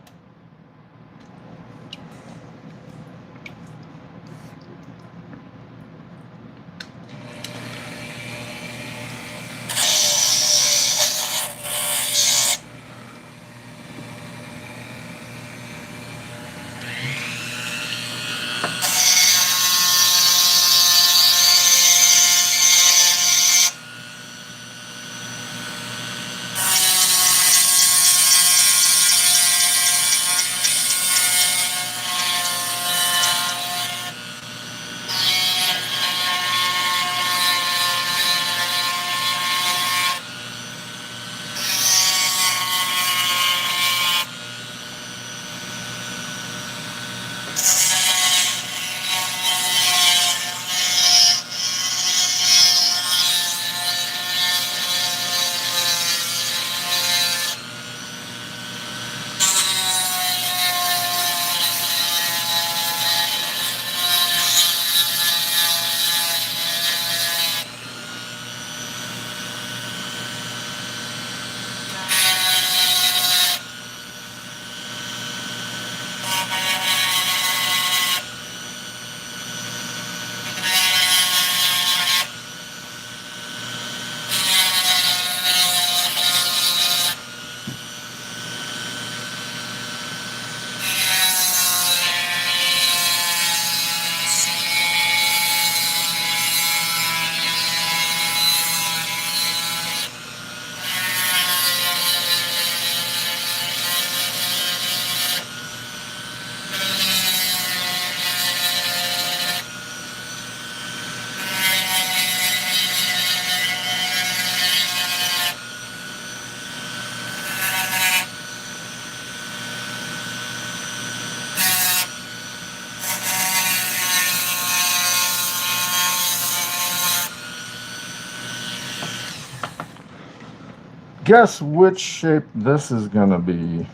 Speaker 1: guess which shape this is going to be.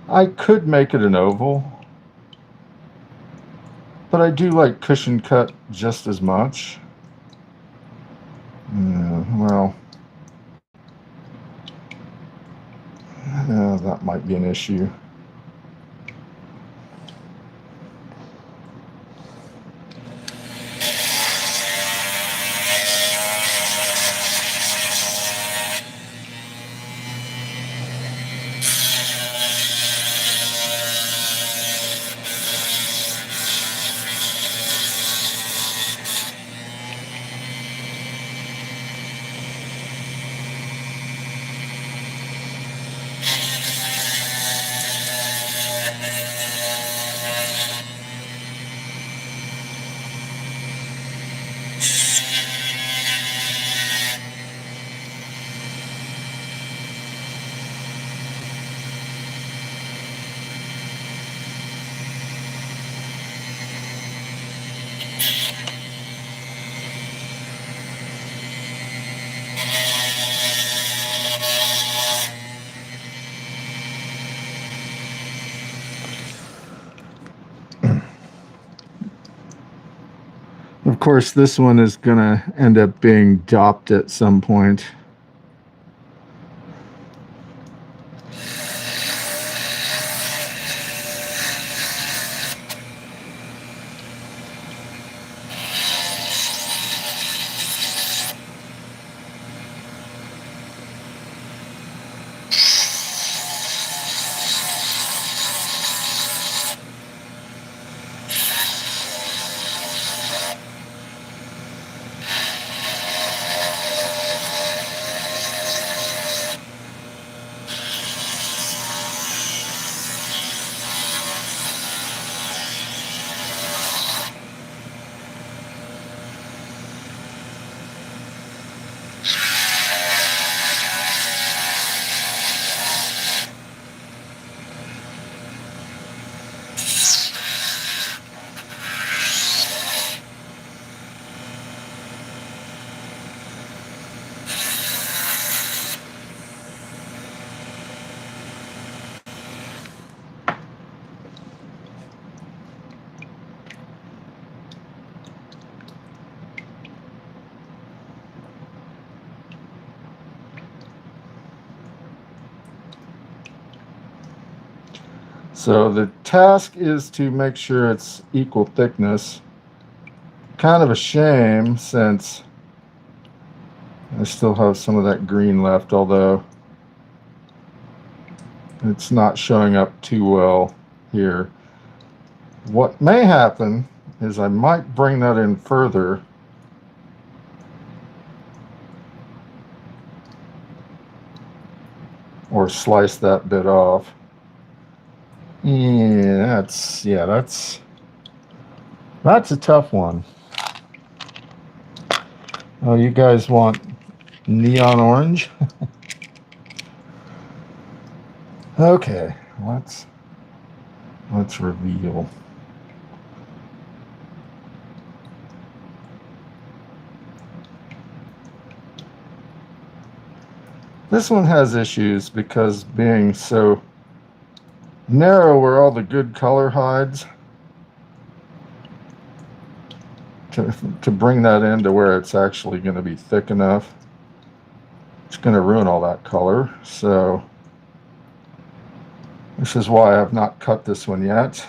Speaker 1: I could make it an oval, but I do like cushion cut just as much. Well, that might be an issue. Of course, this one is going to end up being dopped at some point. So the task is to make sure it's equal thickness. Kind of a shame since I still have some of that green left, although it's not showing up too well here. What may happen is I might bring that in further. Or slice that bit off. Yeah, that's a tough one. Oh, you guys want neon orange? Okay, let's reveal. This one has issues because being so narrow where all the good color hides, to bring that into where it's actually going to be thick enough, it's going to ruin all that color. So this is why I've not cut this one yet.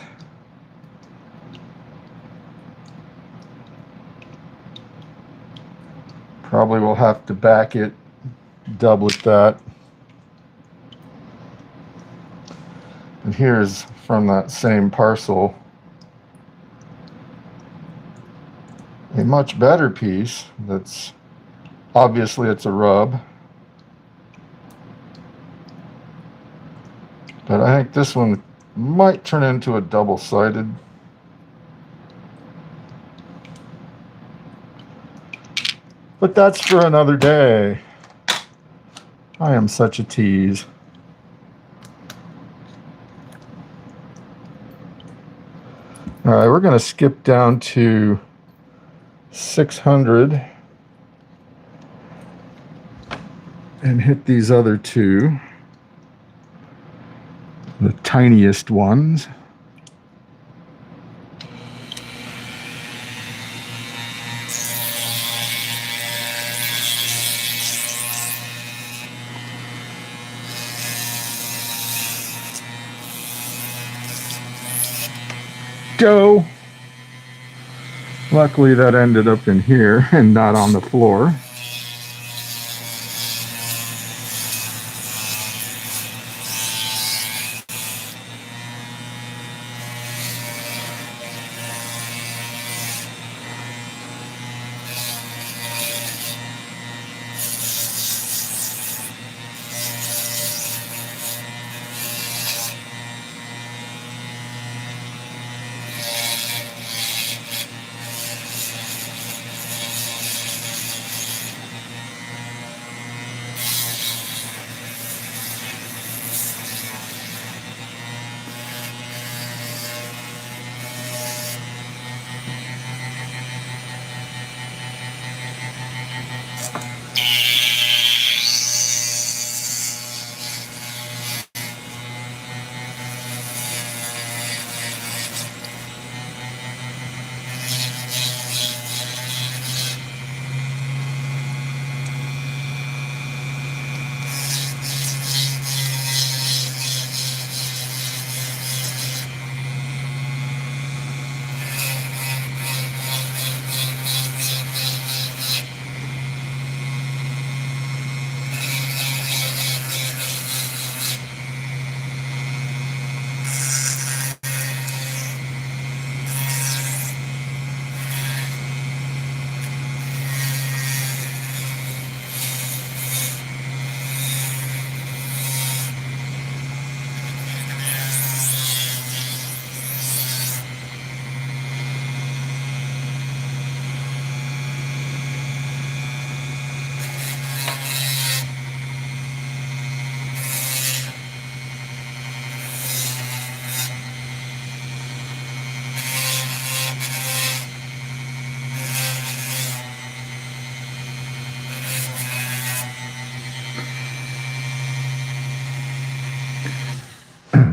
Speaker 1: Probably will have to back it, doublet that. And here's from that same parcel a much better piece that's obviously it's a rub. But I think this one might turn into a double-sided. But that's for another day. I am such a tease. All right, we're going to skip down to 600. and hit these other two, the tiniest ones. Go! Luckily that ended up in here and not on the floor.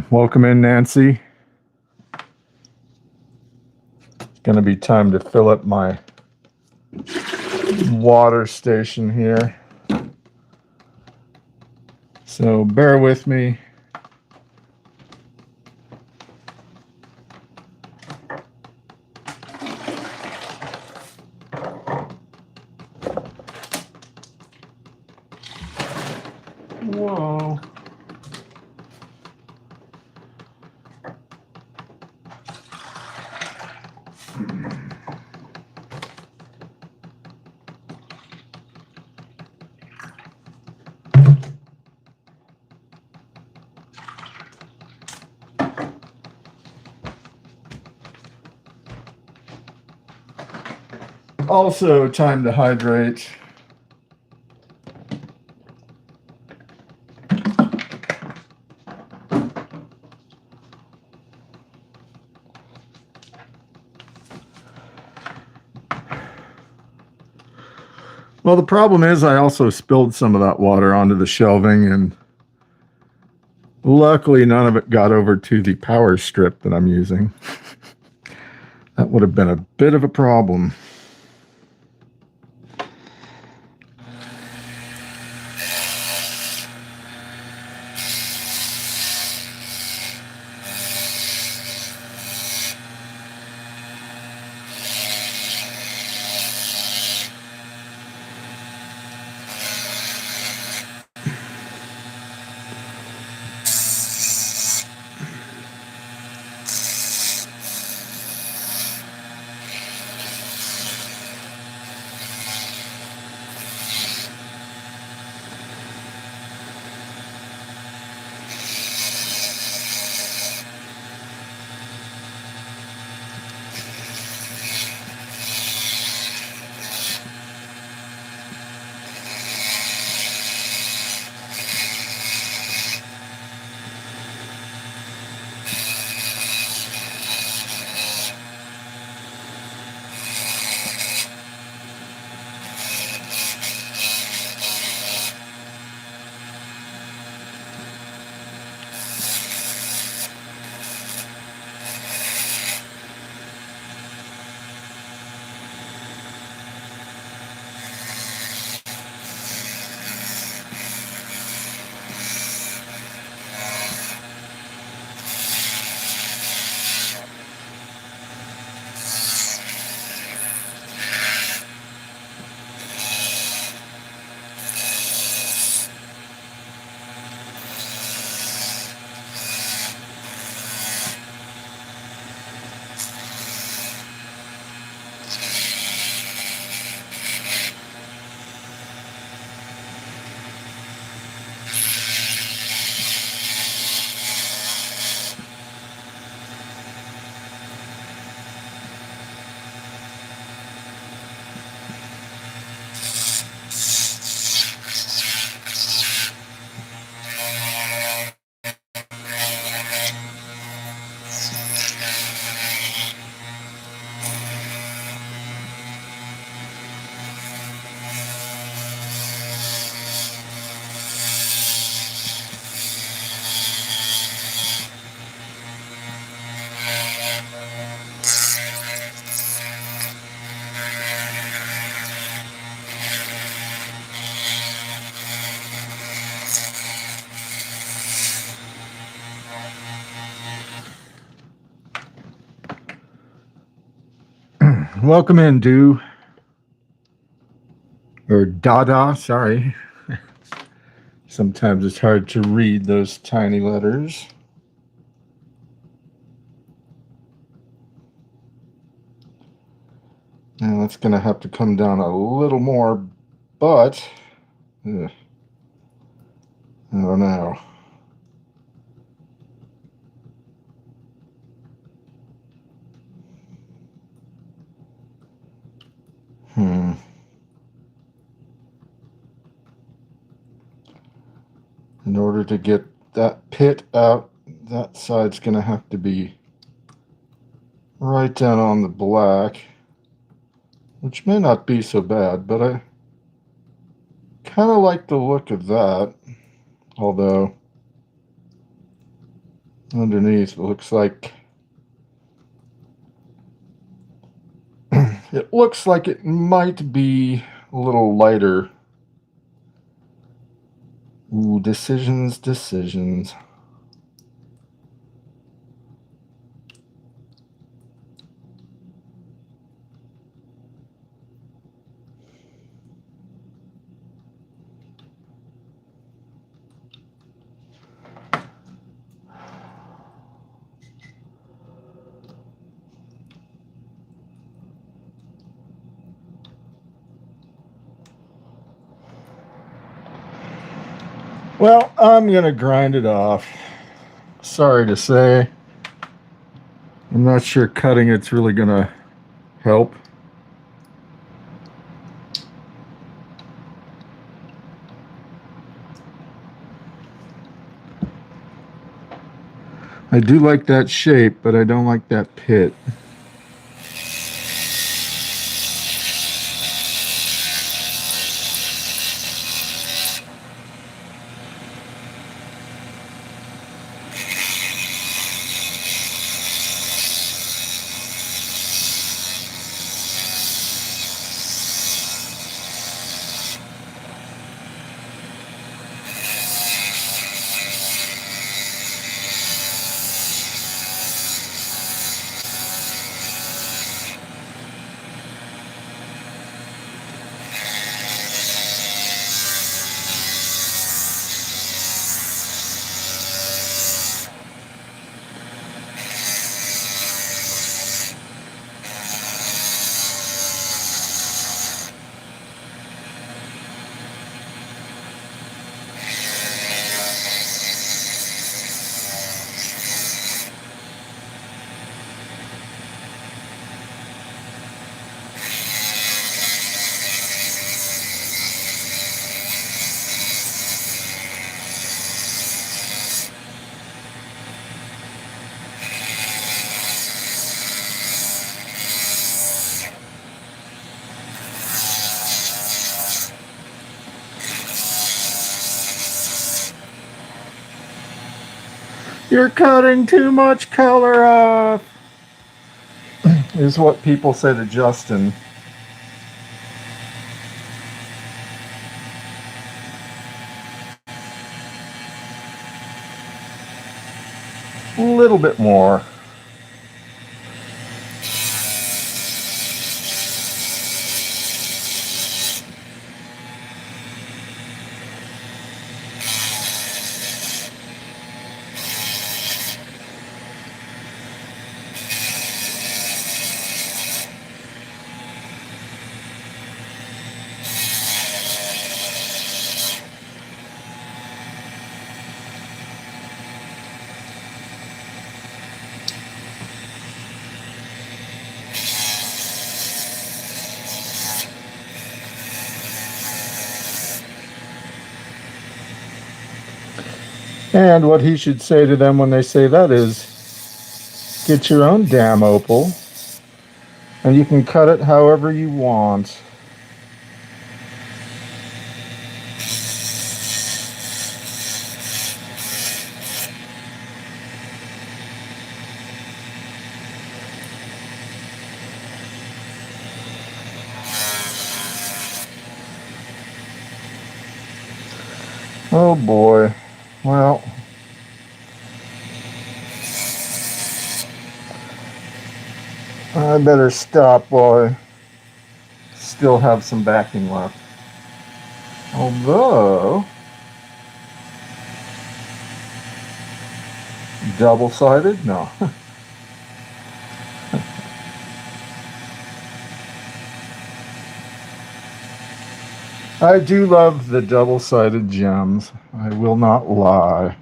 Speaker 1: Welcome in, Nancy. It's going to be time to fill up my water station here. So bear with me. Whoa. Also, time to hydrate. Well, the problem is I also spilled some of that water onto the shelving, and luckily none of it got over to the power strip that I'm using. That would have been a bit of a problem. Welcome in, Do. Or Dada, sorry. Sometimes it's hard to read those tiny letters. And that's going to have to come down a little more, but I don't know. In order to get that pit out, that side's going to have to be right down on the black, which may not be so bad, but I kind of like the look of that, although underneath it looks like it might be a little lighter. Ooh, decisions. Well, I'm going to grind it off. Sorry to say. I'm not sure cutting it's really going to help. I do like that shape, but I don't like that pit. You're cutting too much color off, is what people say to Justin. A little bit more. And what he should say to them when they say that is, get your own damn opal, and you can cut it however you want. Oh boy. Well, I better stop while I still have some backing left. Although, double-sided? No. I do love the double-sided gems. I will not lie.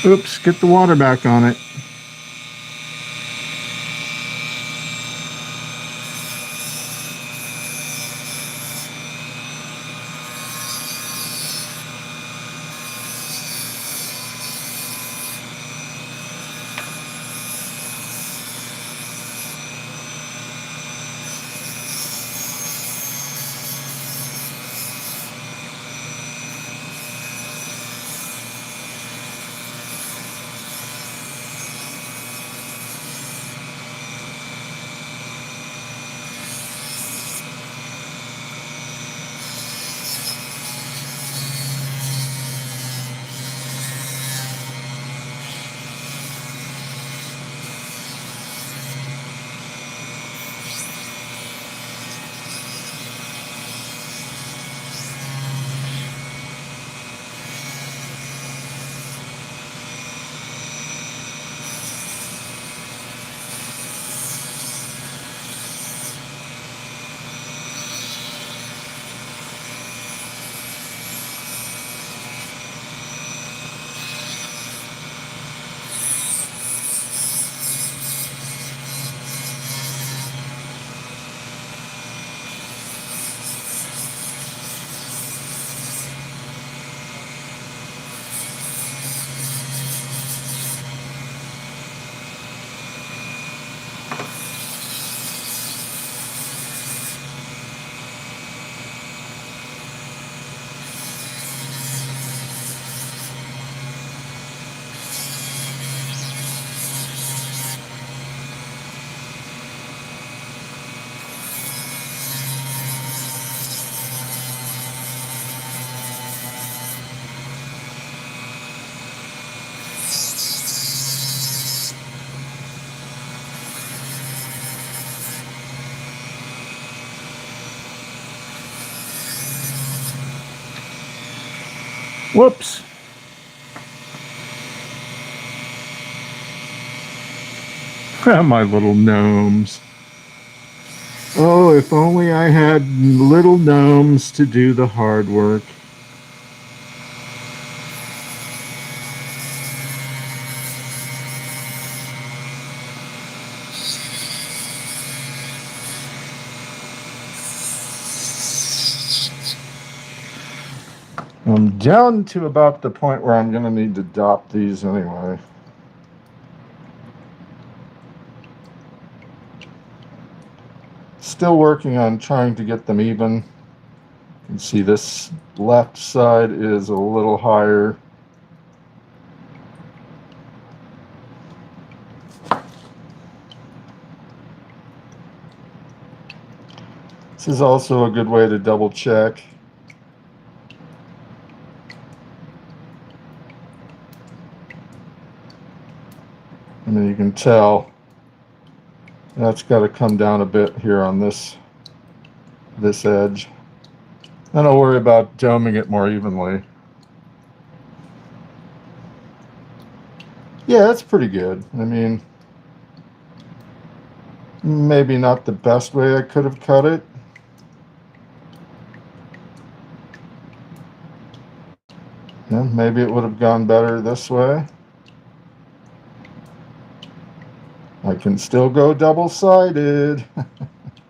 Speaker 1: Oops, get the water back on it. Whoops. My little gnomes. Oh, if only I had little gnomes to do the hard work. I'm down to about the point where I'm going to need to dop these anyway. Still working on trying to get them even. You can see this left side is a little higher. This is also a good way to double check. I mean, you can tell that's got to come down a bit here on this edge. And I'll worry about doming it more evenly. Yeah, that's pretty good. I mean, maybe not the best way I could have cut it. Yeah, maybe it would have gone better this way. I can still go double-sided.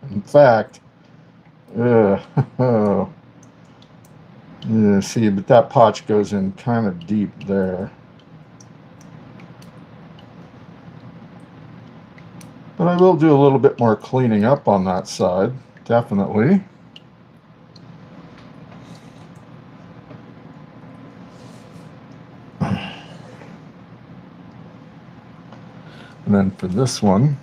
Speaker 1: In fact, yeah, see, but that potch goes in kind of deep there. But I will do a little bit more cleaning up on that side, definitely. And then for this one,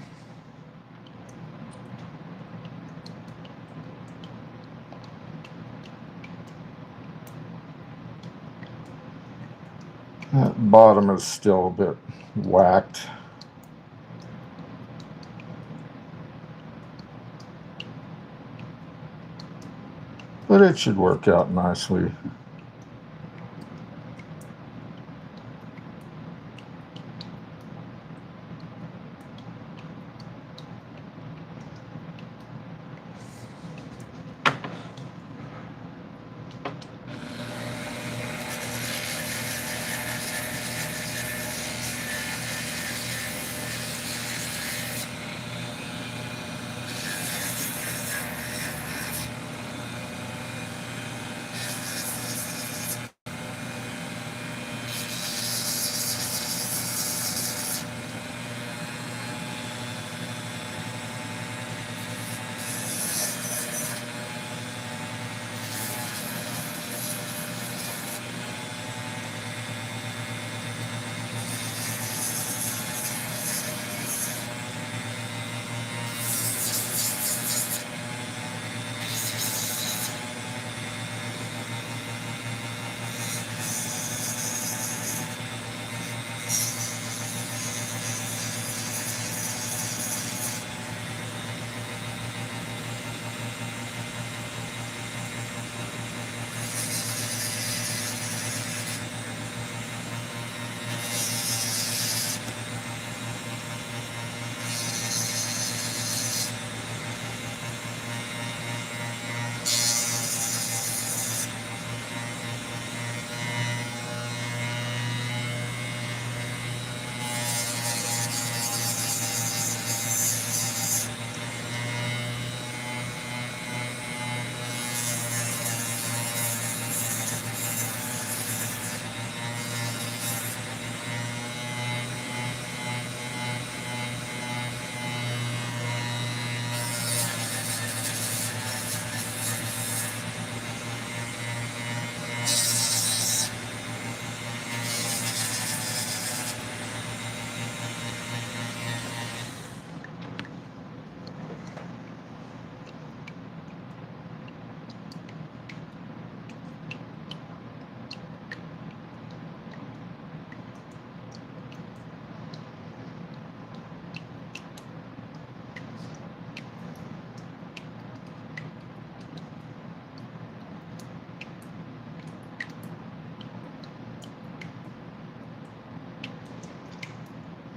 Speaker 1: that bottom is still a bit whacked. But it should work out nicely.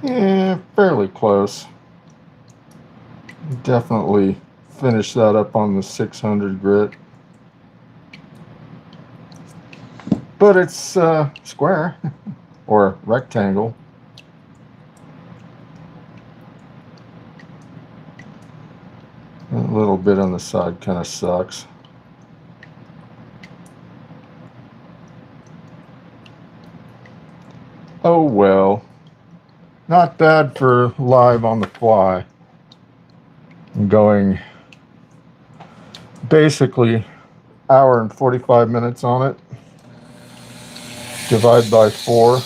Speaker 1: Yeah, fairly close. Definitely finish that up on the 600 grit. But it's square or rectangle. A little bit on the side kind of sucks. Oh well. Not bad for live on the fly. I'm going basically hour and 45 minutes on it. Divide by 4.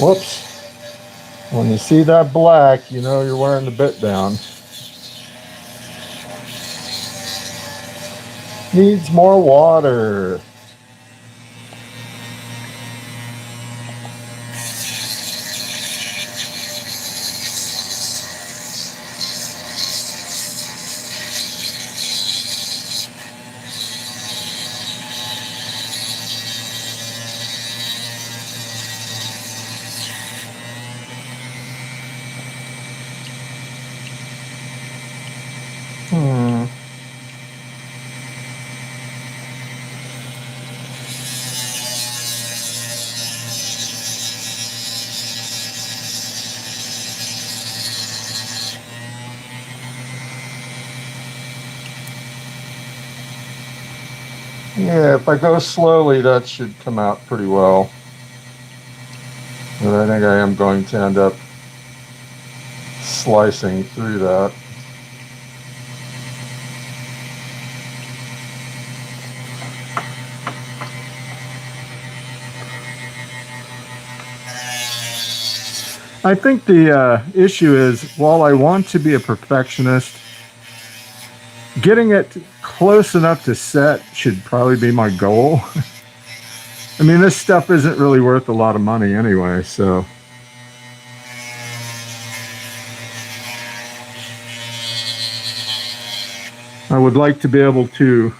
Speaker 1: Whoops. When you see that black, you know you're wearing the bit down. Needs more water. Yeah, if I go slowly, that should come out pretty well. But I think I am going to end up slicing through that. I think the issue is, while I want to be a perfectionist, getting it close enough to set should probably be my goal. I mean, this stuff isn't really worth a lot of money anyway, so. I would like to be able to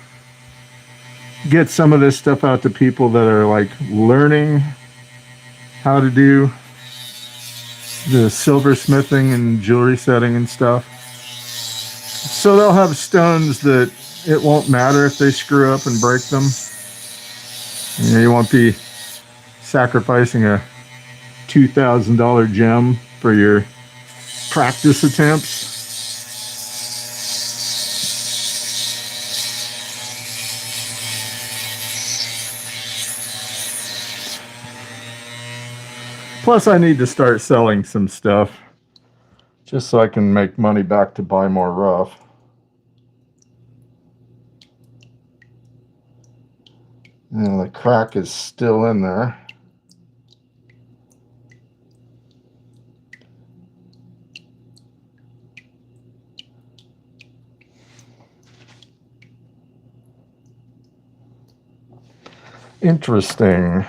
Speaker 1: get some of this stuff out to people that are like learning how to do the silversmithing and jewelry setting and stuff. So they'll have stones that it won't matter if they screw up and break them. You know, you won't be sacrificing a $2,000 gem for your practice attempts. Plus, I need to start selling some stuff just so I can make money back to buy more rough. And the crack is still in there. Interesting.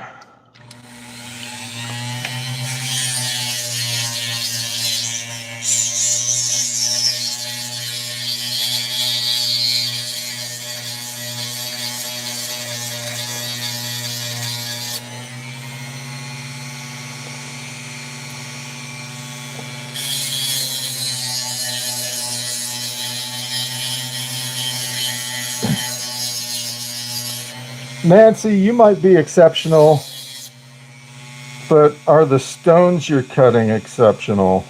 Speaker 1: Nancy, you might be exceptional, but are the stones you're cutting exceptional?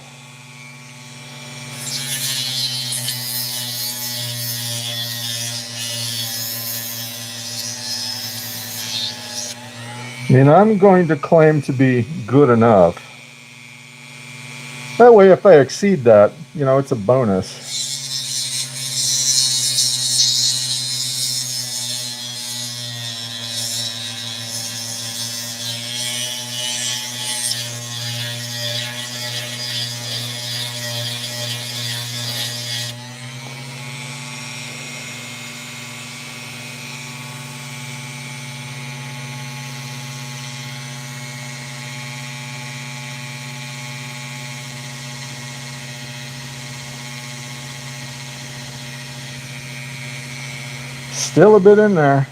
Speaker 1: I mean, I'm going to claim to be good enough. That way, if I exceed that, you know, it's a bonus. Still a bit in there.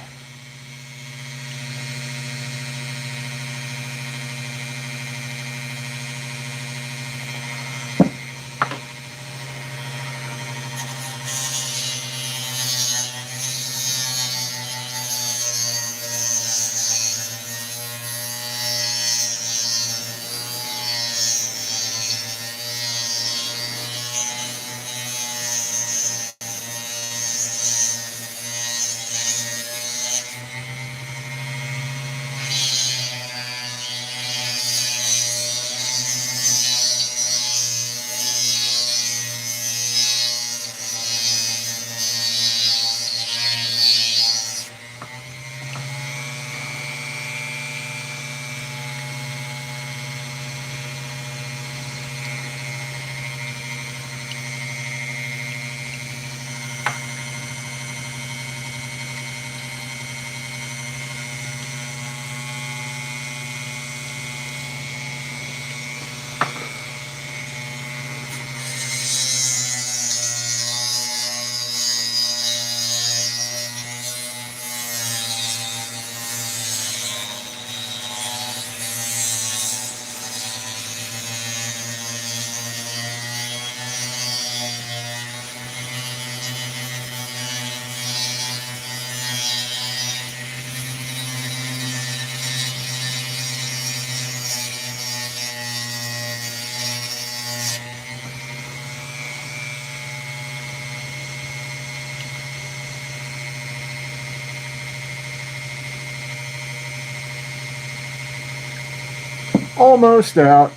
Speaker 1: almost out.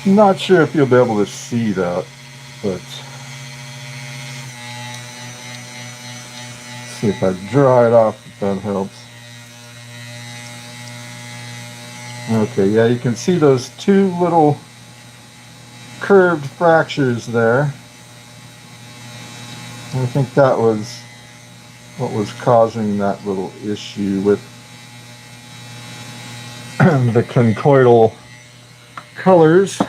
Speaker 1: Not sure if you'll be able to see that, but see if I dry it off, if that helps. Okay, yeah, you can see those two little curved fractures there. I think that was what was causing that little issue with the conchoidal colors.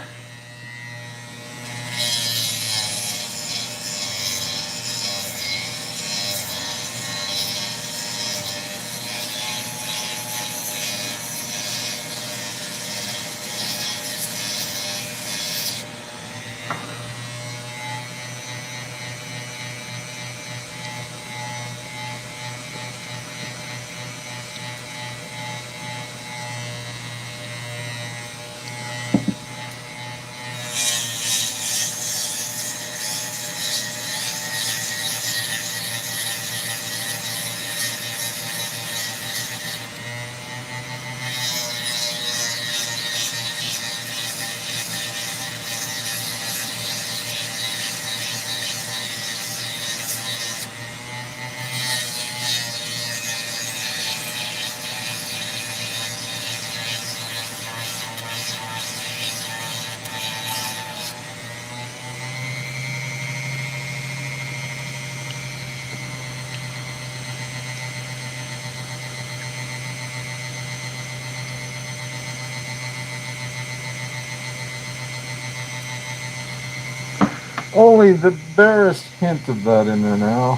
Speaker 1: Only the barest hint of that in there now.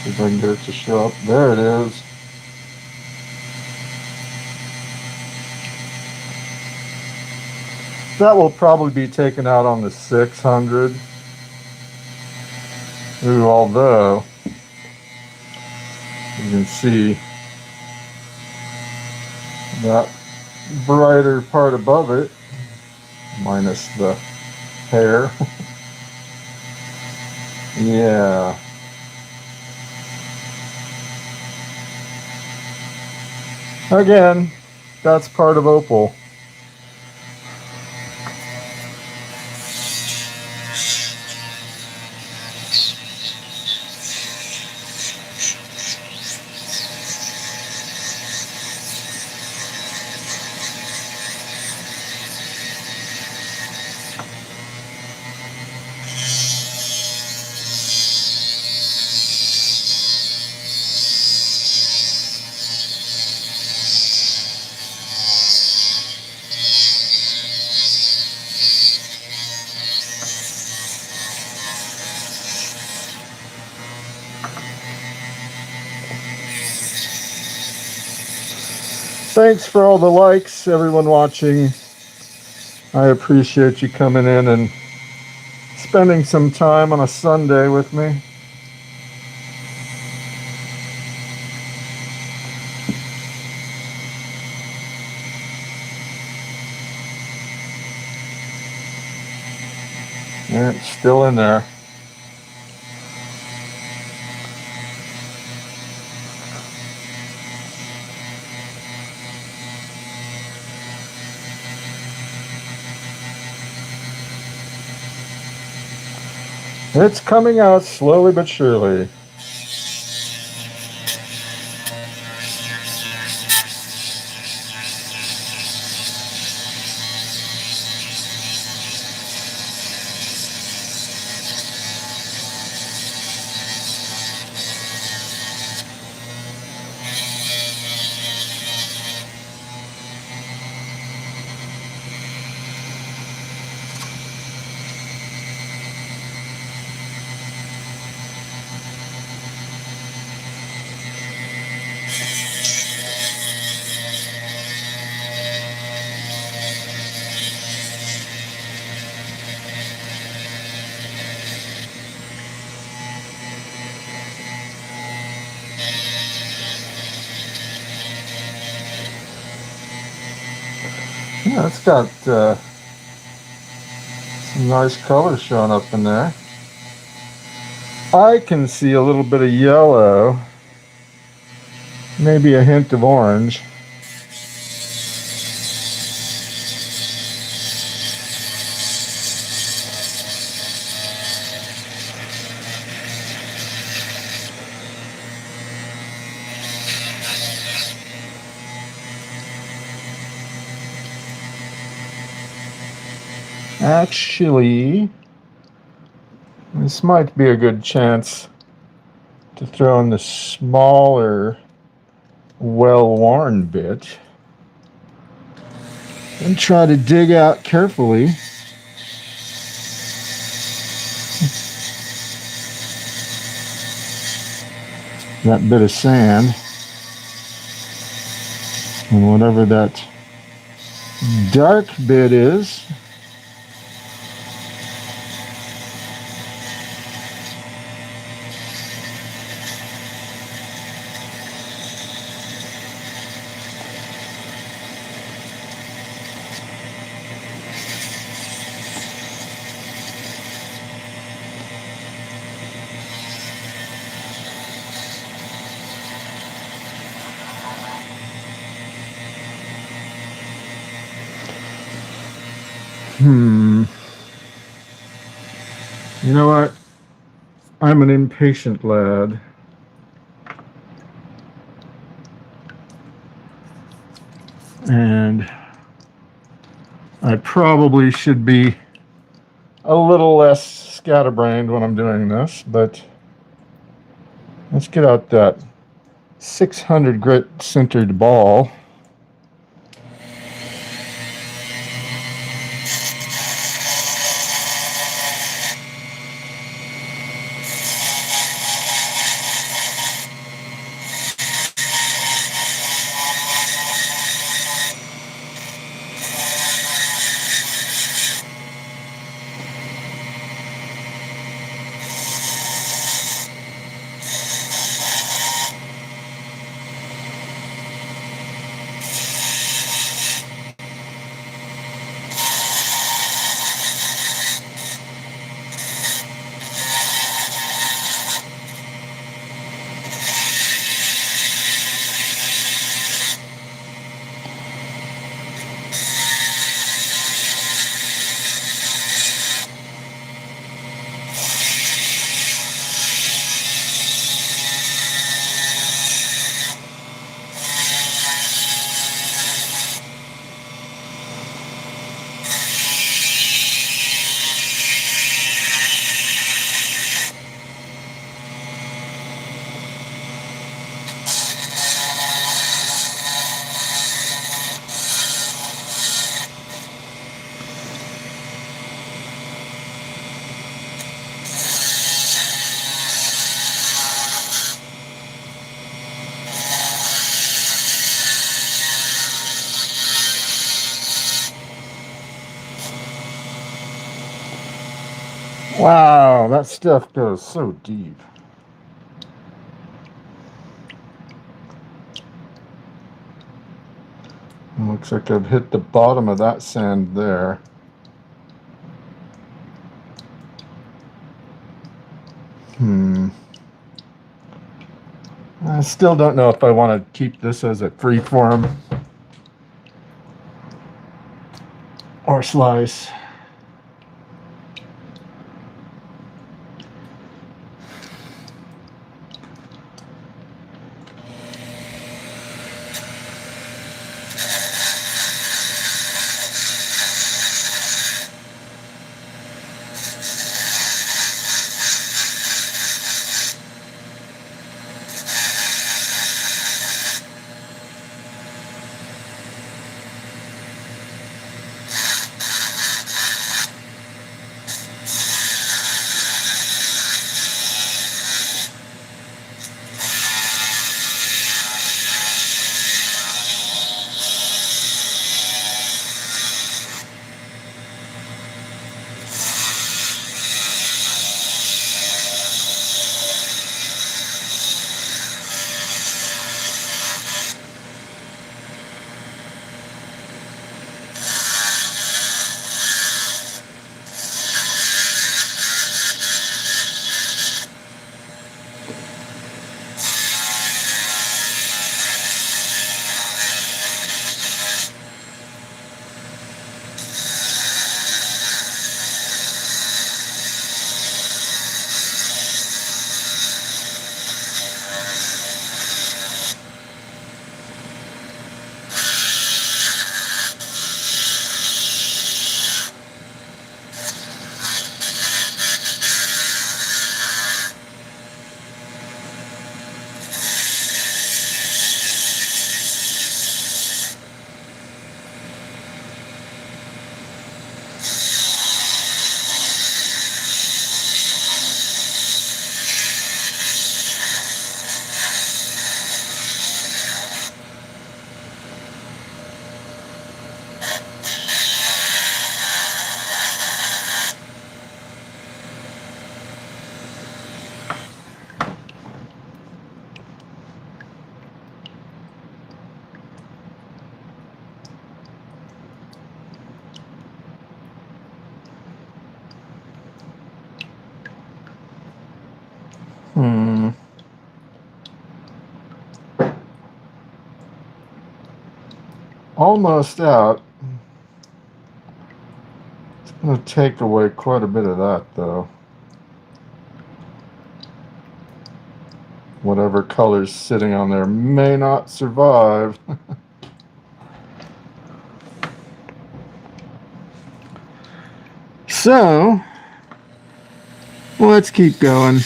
Speaker 1: See if I can get it to show up. There it is. That will probably be taken out on the 600. Ooh, although you can see that brighter part above it, minus the hair. Yeah. Again, that's part of Opal. Thanks for all the likes, everyone watching. I appreciate you coming in and spending some time on a Sunday with me. It's still in there. It's coming out slowly but surely. Yeah, it's got some nice colors showing up in there. I can see a little bit of yellow, maybe a hint of orange. Actually, this might be a good chance to throw in the smaller, well-worn bit and try to dig out carefully that bit of sand and whatever that dark bit is. You know what? I'm an impatient lad. And I probably should be a little less scatterbrained when I'm doing this, but let's get out that 600 grit centered ball. Wow, that stuff goes so deep. Looks like I've hit the bottom of that sand there. I still don't know if I want to keep this as a freeform or slice. Almost out. It's going to take away quite a bit of that, though. Whatever color's sitting on there may not survive. So, let's keep going.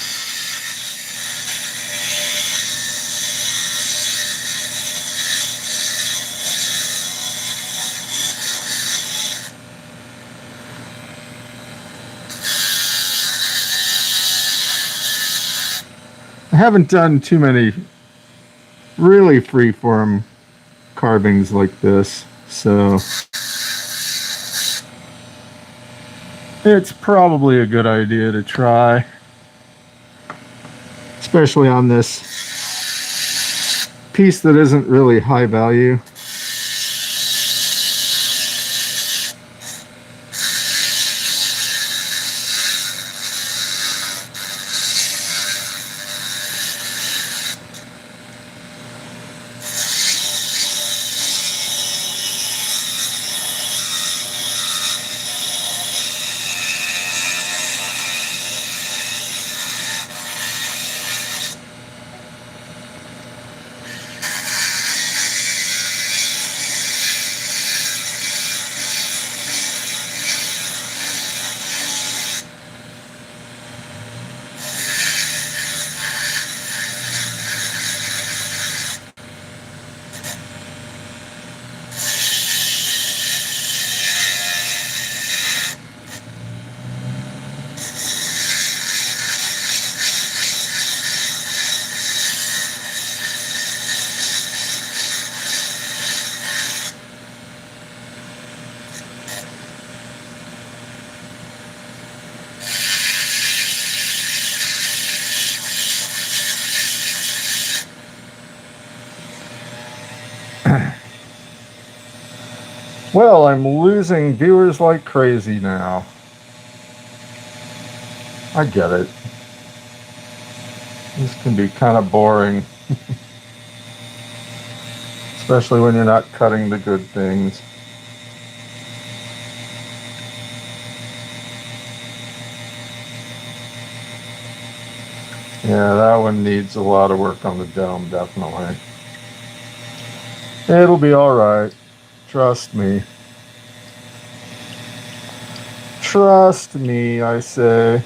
Speaker 1: I haven't done too many really freeform carvings like this, so it's probably a good idea to try, especially on this piece that isn't really high value. Well, I'm losing viewers like crazy now. I get it. This can be kind of boring. Especially when you're not cutting the good things. Yeah, that one needs a lot of work on the dome, definitely. It'll be alright. Trust me. Trust me, I say.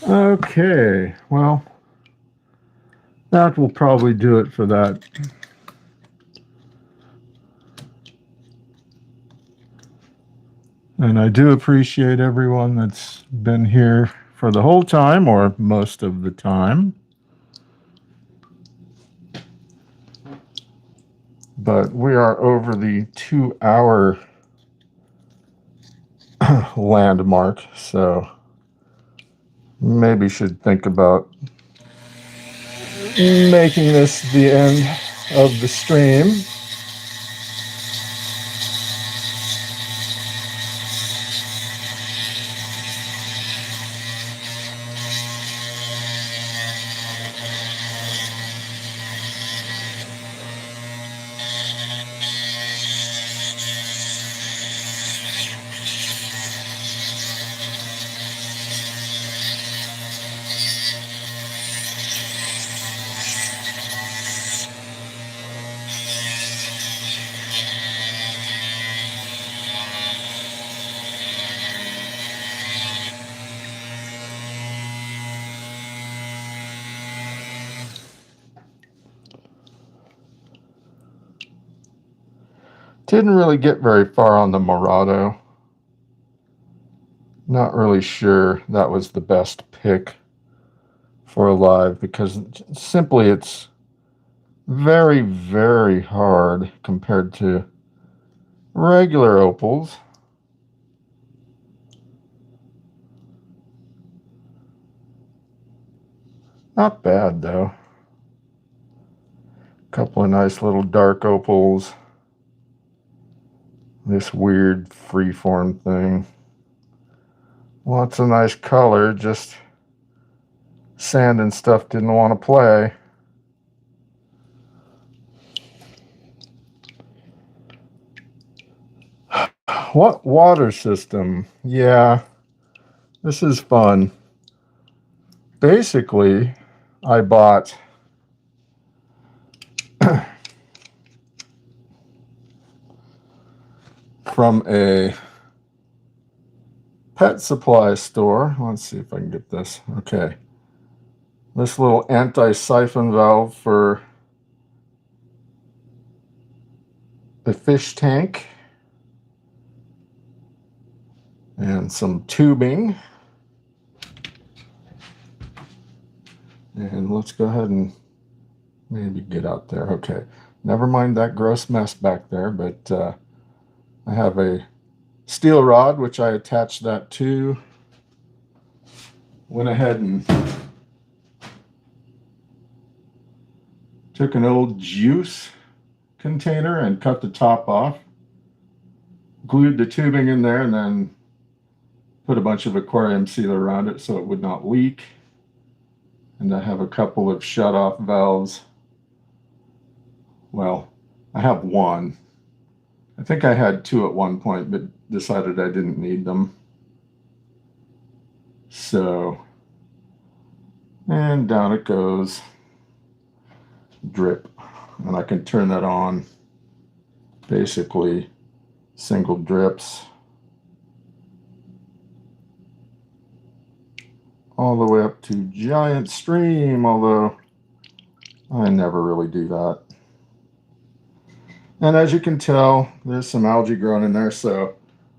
Speaker 1: Okay, well, that will probably do it for that. And I do appreciate everyone that's been here for the whole time or most of the time. But we are over the 2-hour landmark, so maybe should think about making this the end of the stream. Didn't really get very far on the Murado. Not really sure that was the best pick for a live because simply it's very, very hard compared to regular opals. Not bad though. Couple of nice little dark opals. This weird freeform thing. Lots of nice color, just sand and stuff didn't want to play. What water system? Yeah, this is fun. Basically, I bought from a pet supply store. Let's see if I can get this. Okay. This little anti-siphon valve for the fish tank. And some tubing. And let's go ahead and maybe get out there. Okay. Never mind that gross mess back there, but I have a steel rod, which I attached that to. Went ahead and took an old juice container and cut the top off. Glued the tubing in there and then put a bunch of aquarium seal around it so it would not leak. And I have a couple of shut-off valves. Well, I have one. I think I had two at one point, but decided I didn't need them. So, and down it goes. Drip. And I can turn that on. Basically, single drips. All the way up to giant stream, although I never really do that. And as you can tell, there's some algae growing in there, so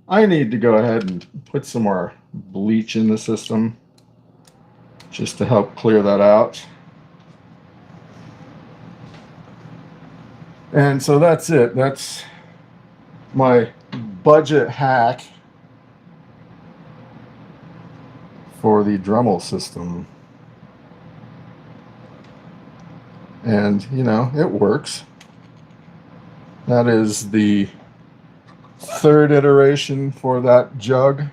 Speaker 1: I need to go ahead and put some more bleach in the system just to help clear that out. And so that's it. That's my budget hack for the Dremel system. And, you know, it works. That is the third iteration for that jug.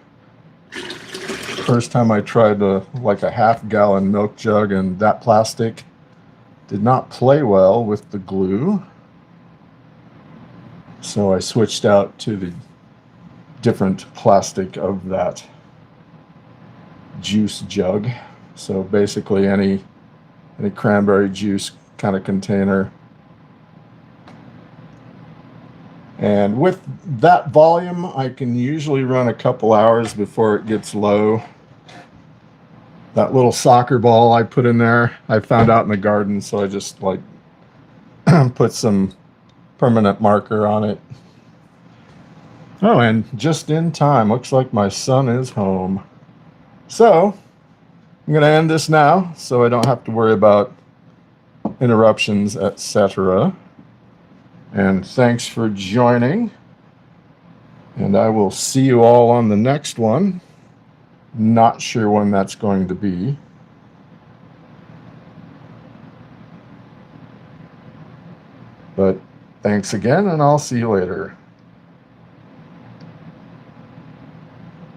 Speaker 1: First time I tried like a half-gallon milk jug, and that plastic did not play well with the glue. So I switched out to the different plastic of that juice jug. So basically any cranberry juice kind of container. And with that volume, I can usually run a couple hours before it gets low. That little soccer ball I put in there, I found out in the garden, so I just like put some permanent marker on it. Oh, and just in time. Looks like my son is home. So I'm going to end this now so I don't have to worry about interruptions, etc. And thanks for joining. And I will see you all on the next one. Not sure when that's going to be. But thanks again, and I'll see you later.